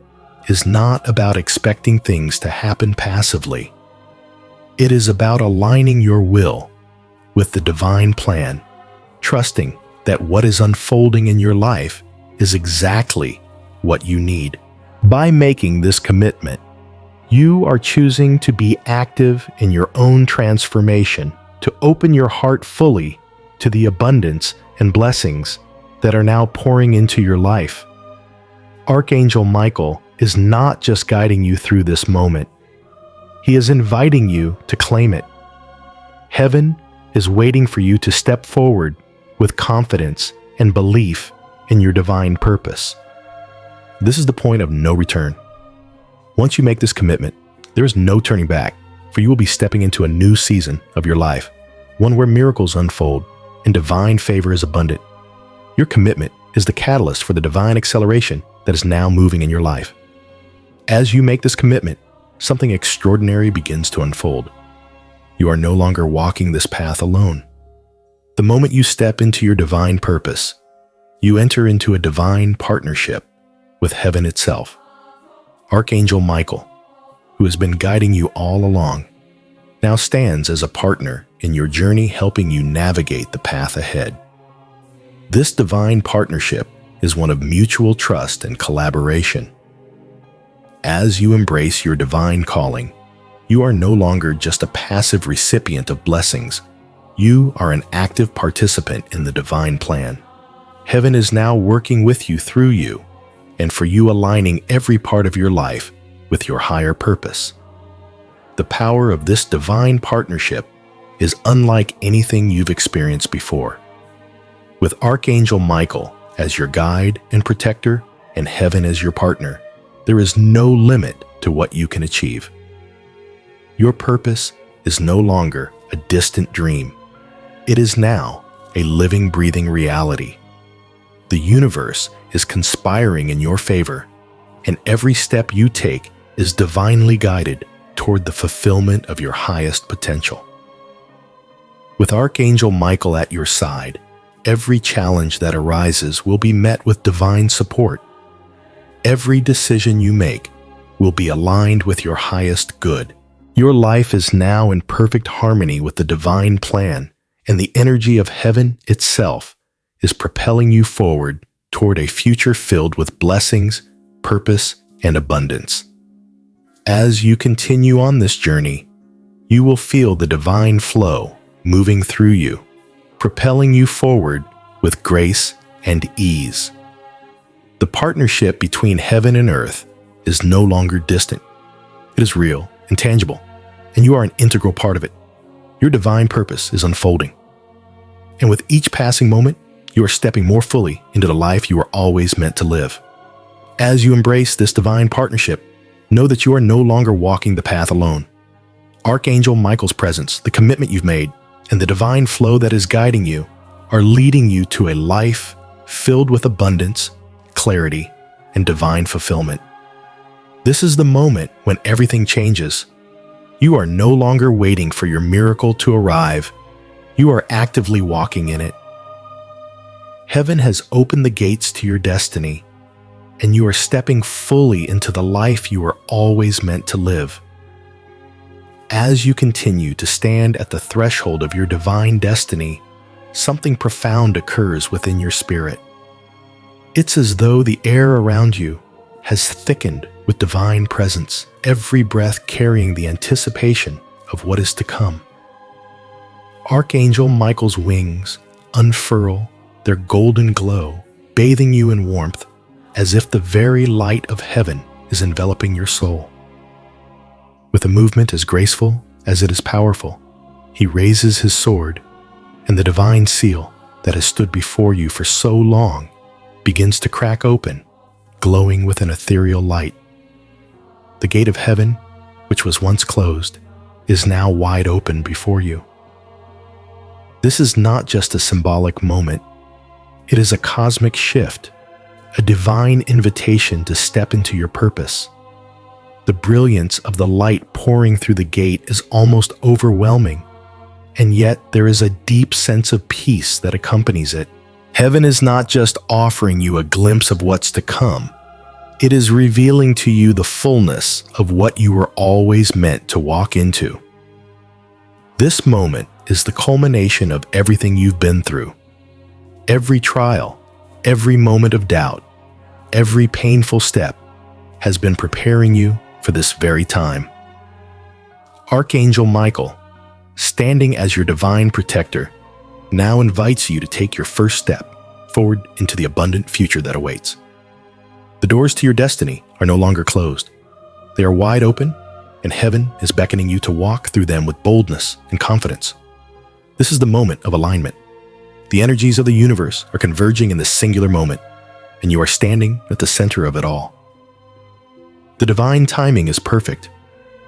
is not about expecting things to happen passively. It is about aligning your will with the divine plan, trusting that what is unfolding in your life is exactly what you need. By making this commitment, you are choosing to be active in your own transformation, to open your heart fully to the abundance and blessings that are now pouring into your life. Archangel Michael is not just guiding you through this moment. He is inviting you to claim it. Heaven is waiting for you to step forward with confidence and belief in your divine purpose. This is the point of no return. Once you make this commitment, there is no turning back, for you will be stepping into a new season of your life, one where miracles unfold and divine favor is abundant. Your commitment is the catalyst for the divine acceleration that is now moving in your life. As you make this commitment, something extraordinary begins to unfold. You are no longer walking this path alone. The moment you step into your divine purpose, you enter into a divine partnership with heaven itself. Archangel Michael, who has been guiding you all along, now stands as a partner in your journey, helping you navigate the path ahead. This divine partnership is one of mutual trust and collaboration. As you embrace your divine calling, you are no longer just a passive recipient of blessings. You are an active participant in the divine plan. Heaven is now working with you, through you, and for you, aligning every part of your life with your higher purpose. The power of this divine partnership is unlike anything you've experienced before. With Archangel Michael as your guide and protector, and heaven as your partner, there is no limit to what you can achieve. Your purpose is no longer a distant dream. It is now a living, breathing reality. The universe is conspiring in your favor, and every step you take is divinely guided toward the fulfillment of your highest potential. With Archangel Michael at your side, every challenge that arises will be met with divine support. Every decision you make will be aligned with your highest good. Your life is now in perfect harmony with the divine plan, and the energy of heaven itself is propelling you forward toward a future filled with blessings, purpose, and abundance. As you continue on this journey, you will feel the divine flow moving through you, propelling you forward with grace and ease. The partnership between heaven and earth is no longer distant. It is real and tangible, and you are an integral part of it. Your divine purpose is unfolding. And with each passing moment, you are stepping more fully into the life you were always meant to live. As you embrace this divine partnership, know that you are no longer walking the path alone. Archangel Michael's presence, the commitment you've made, and the divine flow that is guiding you are leading you to a life filled with abundance, clarity, and divine fulfillment. This is the moment when everything changes. You are no longer waiting for your miracle to arrive. You are actively walking in it. Heaven has opened the gates to your destiny, and you are stepping fully into the life you were always meant to live. As you continue to stand at the threshold of your divine destiny, something profound occurs within your spirit. It's as though the air around you has thickened with divine presence, every breath carrying the anticipation of what is to come. Archangel Michael's wings unfurl their golden glow, bathing you in warmth, as if the very light of heaven is enveloping your soul. With a movement as graceful as it is powerful, he raises his sword, and the divine seal that has stood before you for so long begins to crack open, glowing with an ethereal light. The gate of heaven, which was once closed, is now wide open before you. This is not just a symbolic moment. It is a cosmic shift, a divine invitation to step into your purpose. The brilliance of the light pouring through the gate is almost overwhelming, and yet there is a deep sense of peace that accompanies it. Heaven is not just offering you a glimpse of what's to come. It is revealing to you the fullness of what you were always meant to walk into. This moment is the culmination of everything you've been through. Every trial, every moment of doubt, every painful step has been preparing you for this very time. Archangel Michael, standing as your divine protector, now invites you to take your first step forward into the abundant future that awaits. The doors to your destiny are no longer closed. They are wide open, and heaven is beckoning you to walk through them with boldness and confidence. This is the moment of alignment. The energies of the universe are converging in this singular moment, and you are standing at the center of it all. The divine timing is perfect,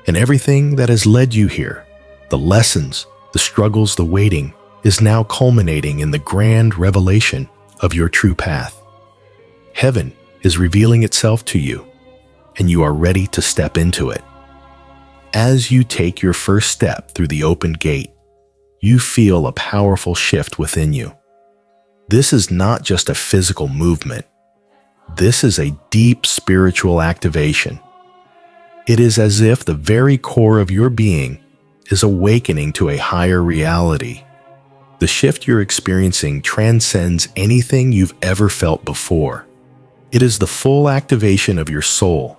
and everything that has led you here, the lessons, the struggles, the waiting, is now culminating in the grand revelation of your true path. Heaven is revealing itself to you, and you are ready to step into it. As you take your first step through the open gate, you feel a powerful shift within you. This is not just a physical movement. This is a deep spiritual activation. It is as if the very core of your being is awakening to a higher reality. The shift you're experiencing transcends anything you've ever felt before. It is the full activation of your soul,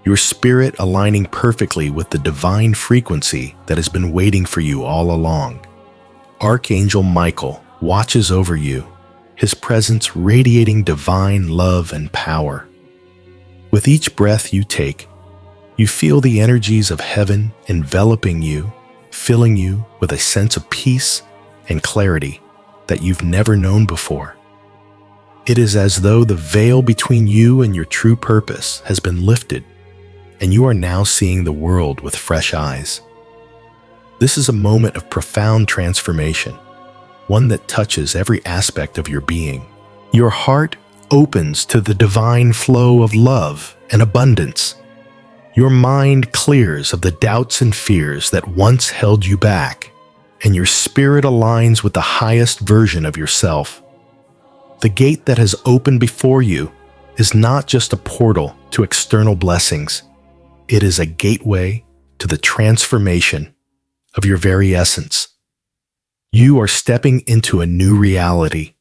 your spirit aligning perfectly with the divine frequency that has been waiting for you all along. Archangel Michael watches over you, his presence radiating divine love and power. With each breath you take, you feel the energies of heaven enveloping you, filling you with a sense of peace and clarity that you've never known before. It is as though the veil between you and your true purpose has been lifted, and you are now seeing the world with fresh eyes. This is a moment of profound transformation, one that touches every aspect of your being. Your heart opens to the divine flow of love and abundance. Your mind clears of the doubts and fears that once held you back, and your spirit aligns with the highest version of yourself. The gate that has opened before you is not just a portal to external blessings. It is a gateway to the transformation of your very essence. You are stepping into a new reality,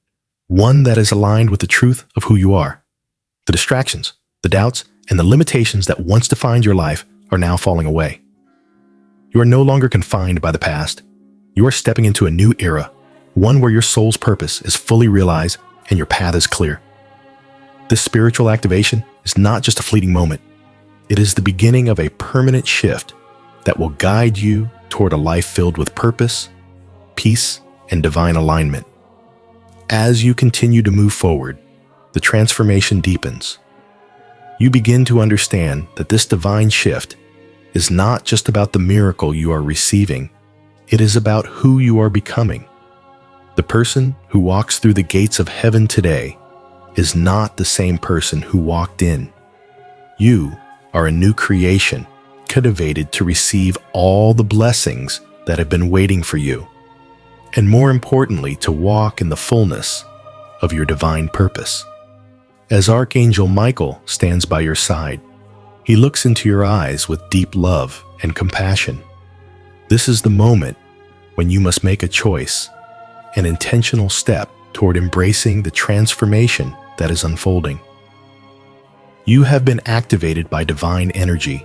one that is aligned with the truth of who you are. The distractions, the doubts, and the limitations that once defined your life are now falling away. You are no longer confined by the past. You are stepping into a new era, one where your soul's purpose is fully realized and your path is clear. This spiritual activation is not just a fleeting moment. It is the beginning of a permanent shift that will guide you toward a life filled with purpose, peace, and divine alignment. As you continue to move forward, the transformation deepens. You begin to understand that this divine shift is not just about the miracle you are receiving, it is about who you are becoming. The person who walks through the gates of heaven today is not the same person who walked in. You are a new creation, cultivated to receive all the blessings that have been waiting for you, and more importantly, to walk in the fullness of your divine purpose. As Archangel Michael stands by your side, he looks into your eyes with deep love and compassion. This is the moment when you must make a choice, an intentional step toward embracing the transformation that is unfolding. You have been activated by divine energy,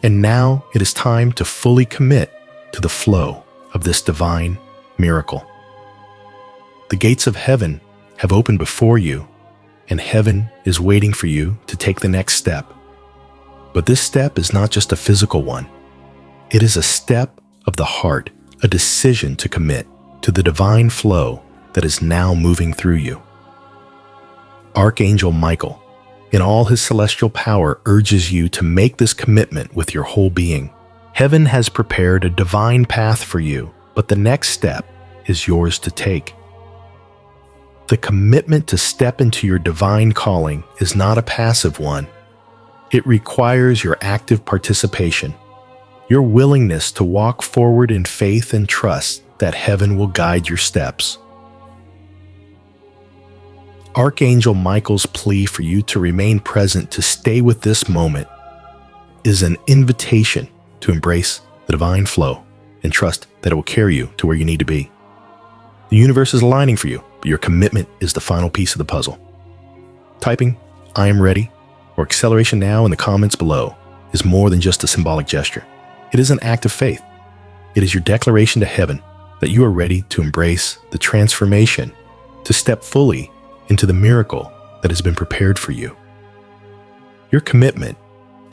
and now it is time to fully commit to the flow of this divine miracle. The gates of heaven have opened before you, and heaven is waiting for you to take the next step. But this step is not just a physical one. It is a step of the heart, a decision to commit to the divine flow that is now moving through you. Archangel Michael, in all his celestial power, urges you to make this commitment with your whole being. Heaven has prepared a divine path for you, but the next step is yours to take. The commitment to step into your divine calling is not a passive one. It requires your active participation, your willingness to walk forward in faith and trust that heaven will guide your steps. Archangel Michael's plea for you to remain present, to stay with this moment, is an invitation to embrace the divine flow and trust that it will carry you to where you need to be. The universe is aligning for you, but your commitment is the final piece of the puzzle. Typing "I am ready" or "acceleration now" in the comments below is more than just a symbolic gesture. It is an act of faith. It is your declaration to heaven that you are ready to embrace the transformation, to step fully into the miracle that has been prepared for you. Your commitment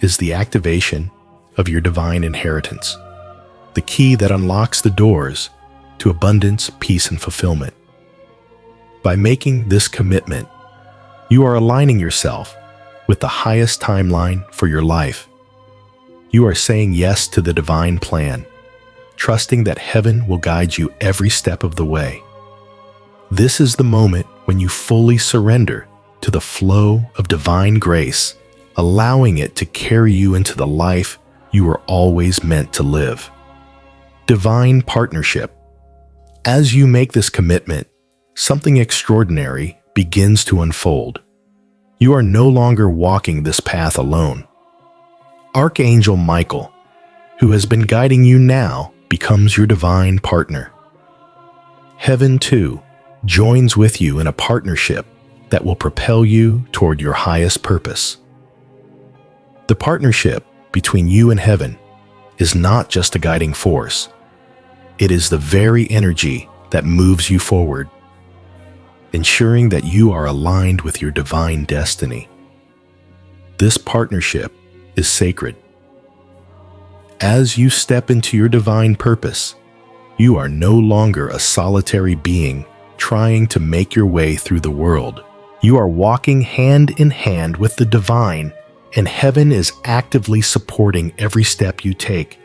is the activation of your divine inheritance, the key that unlocks the doors to abundance, peace, and fulfillment. By making this commitment, you are aligning yourself with the highest timeline for your life. You are saying yes to the divine plan, trusting that heaven will guide you every step of the way. This is the moment when you fully surrender to the flow of divine grace, allowing it to carry you into the life you were always meant to live. Divine partnership. As you make this commitment, something extraordinary begins to unfold. You are no longer walking this path alone. Archangel Michael, who has been guiding you now, becomes your divine partner. Heaven, too, joins with you in a partnership that will propel you toward your highest purpose. The partnership between you and heaven is not just a guiding force. It is the very energy that moves you forward, ensuring that you are aligned with your divine destiny. This partnership is sacred. As you step into your divine purpose, you are no longer a solitary being trying to make your way through the world. You are walking hand in hand with the divine, and heaven is actively supporting every step you take.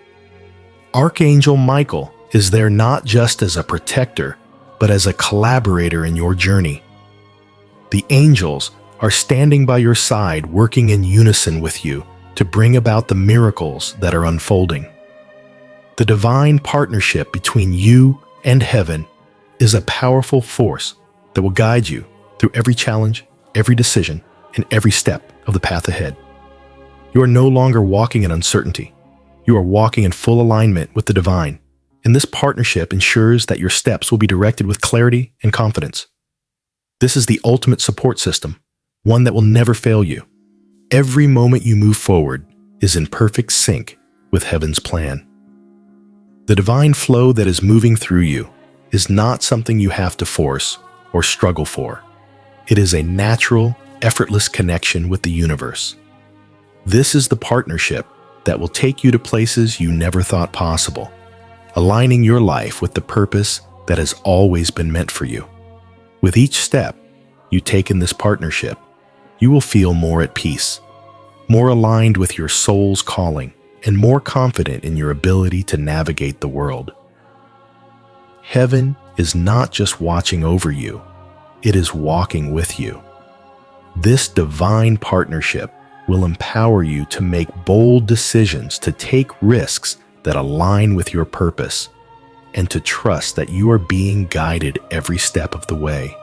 Archangel Michael is there not just as a protector, but as a collaborator in your journey. The angels are standing by your side, working in unison with you to bring about the miracles that are unfolding. The divine partnership between you and heaven is a powerful force that will guide you through every challenge, every decision, and every step of the path ahead. You are no longer walking in uncertainty. You are walking in full alignment with the divine, and this partnership ensures that your steps will be directed with clarity and confidence. This is the ultimate support system, one that will never fail you. Every moment you move forward is in perfect sync with heaven's plan. The divine flow that is moving through you is not something you have to force or struggle for. It is a natural, effortless connection with the universe. This is the partnership that will take you to places you never thought possible, aligning your life with the purpose that has always been meant for you. With each step you take in this partnership, you will feel more at peace, more aligned with your soul's calling, and more confident in your ability to navigate the world. Heaven is not just watching over you, it is walking with you. This divine partnership will empower you to make bold decisions, to take risks that align with your purpose, and to trust that you are being guided every step of the way.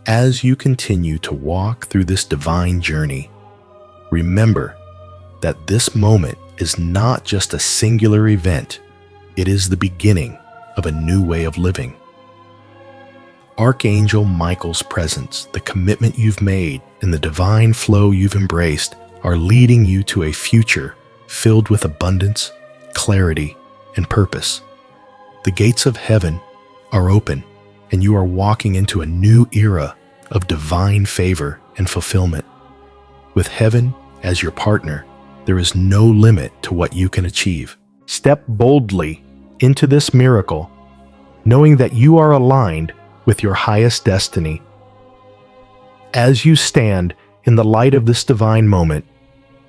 As you continue to walk through this divine journey, remember that this moment is not just a singular event, it is the beginning of a new way of living. Archangel Michael's presence, the commitment you've made, and the divine flow you've embraced are leading you to a future filled with abundance, clarity, and purpose. The gates of heaven are open, and you are walking into a new era of divine favor and fulfillment. With heaven as your partner, there is no limit to what you can achieve. Step boldly into this miracle, knowing that you are aligned with your highest destiny. As you stand in the light of this divine moment,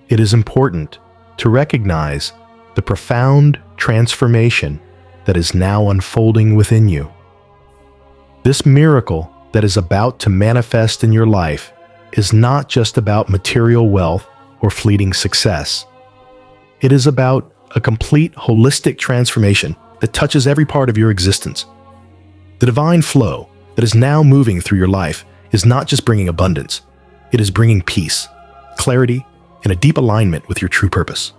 it is important to recognize the profound transformation that is now unfolding within you. This miracle that is about to manifest in your life is not just about material wealth or fleeting success. It is about a complete holistic transformation that touches every part of your existence. The divine flow that is now moving through your life is not just bringing abundance, it is bringing peace, clarity, and a deep alignment with your true purpose.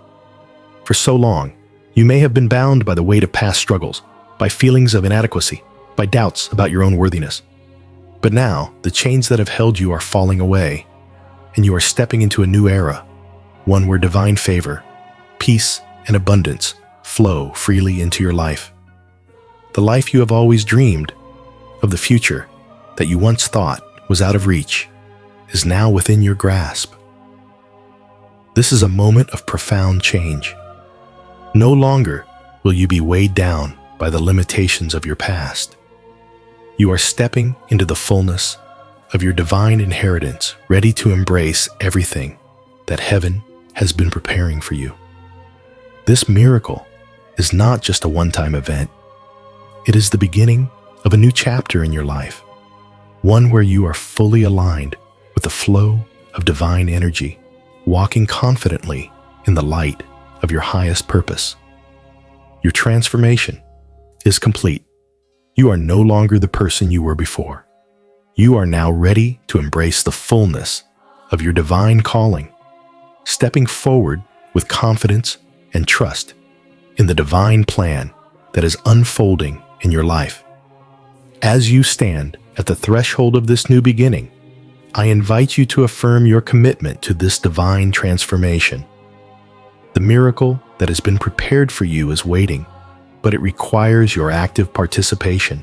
For so long, you may have been bound by the weight of past struggles, by feelings of inadequacy, by doubts about your own worthiness. But now, the chains that have held you are falling away, and you are stepping into a new era, one where divine favor, peace, and abundance flow freely into your life. The life you have always dreamed of, the future that you once thought was out of reach, is now within your grasp. This is a moment of profound change. No longer will you be weighed down by the limitations of your past. You are stepping into the fullness of your divine inheritance, ready to embrace everything that heaven has been preparing for you. This miracle is not just a one-time event. It is the beginning of a new chapter in your life, one where you are fully aligned with the flow of divine energy, walking confidently in the light of your highest purpose. Your transformation is complete. You are no longer the person you were before. You are now ready to embrace the fullness of your divine calling, stepping forward with confidence and trust in the divine plan that is unfolding in your life. As you stand at the threshold of this new beginning, I invite you to affirm your commitment to this divine transformation. The miracle that has been prepared for you is waiting, but it requires your active participation.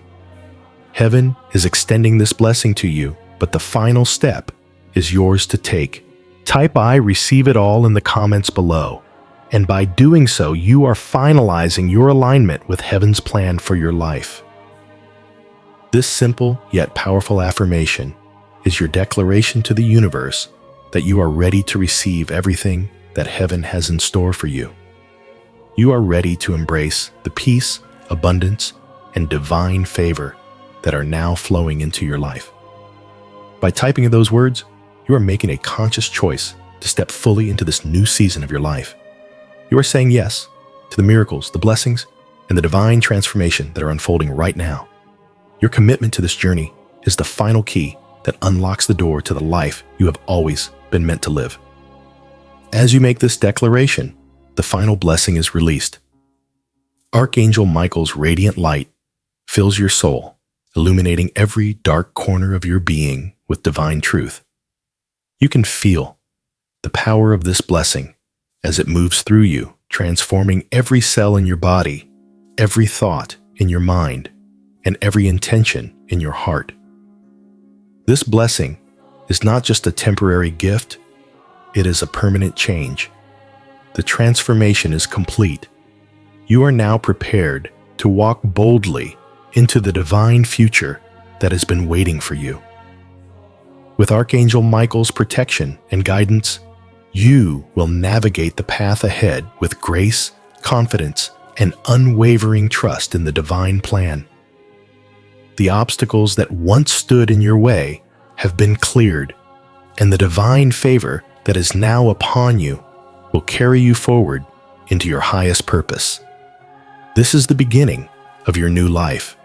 Heaven is extending this blessing to you, but the final step is yours to take. Type "I receive it all" in the comments below, and by doing so, you are finalizing your alignment with heaven's plan for your life. This simple yet powerful affirmation is your declaration to the universe that you are ready to receive everything that heaven has in store for you. You are ready to embrace the peace, abundance, and divine favor that are now flowing into your life. By typing in those words, you are making a conscious choice to step fully into this new season of your life. You are saying yes to the miracles, the blessings, and the divine transformation that are unfolding right now. Your commitment to this journey is the final key that unlocks the door to the life you have always been meant to live. As you make this declaration, the final blessing is released. Archangel Michael's radiant light fills your soul, illuminating every dark corner of your being with divine truth. You can feel the power of this blessing as it moves through you, transforming every cell in your body, every thought in your mind, and every intention in your heart. This blessing is not just a temporary gift, it is a permanent change. The transformation is complete. You are now prepared to walk boldly into the divine future that has been waiting for you. With Archangel Michael's protection and guidance, you will navigate the path ahead with grace, confidence, and unwavering trust in the divine plan. The obstacles that once stood in your way have been cleared, and the divine favor that is now upon you will carry you forward into your highest purpose. This is the beginning of your new life.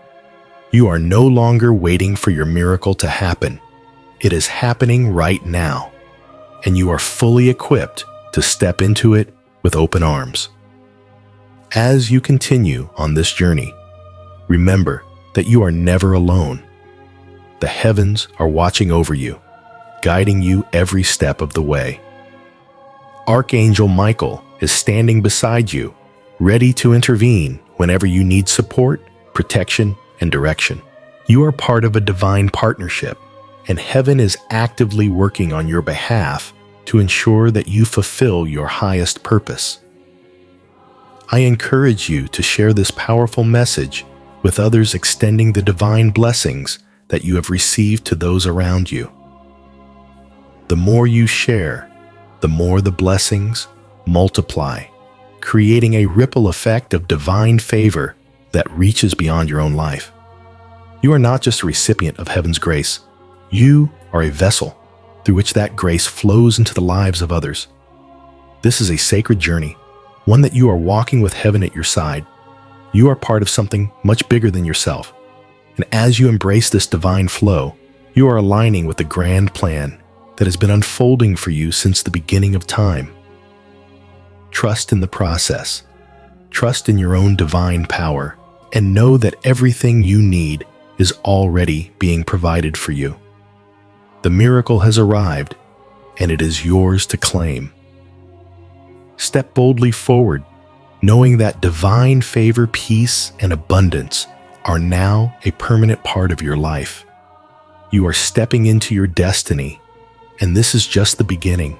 You are no longer waiting for your miracle to happen. It is happening right now, and you are fully equipped to step into it with open arms. As you continue on this journey, remember that you are never alone. The heavens are watching over you, guiding you every step of the way. Archangel Michael is standing beside you, ready to intervene whenever you need support, protection, and direction. You are part of a divine partnership, and heaven is actively working on your behalf to ensure that you fulfill your highest purpose. I encourage you to share this powerful message with others, extending the divine blessings that you have received to those around you. The more you share, the more the blessings multiply, creating a ripple effect of divine favor that reaches beyond your own life. You are not just a recipient of heaven's grace. You are a vessel through which that grace flows into the lives of others. This is a sacred journey, one that you are walking with heaven at your side. You are part of something much bigger than yourself. And as you embrace this divine flow, you are aligning with the grand plan that has been unfolding for you since the beginning of time. Trust in the process. Trust in your own divine power, and know that everything you need is already being provided for you. The miracle has arrived, and it is yours to claim. Step boldly forward, knowing that divine favor, peace, and abundance are now a permanent part of your life. You are stepping into your destiny, and this is just the beginning.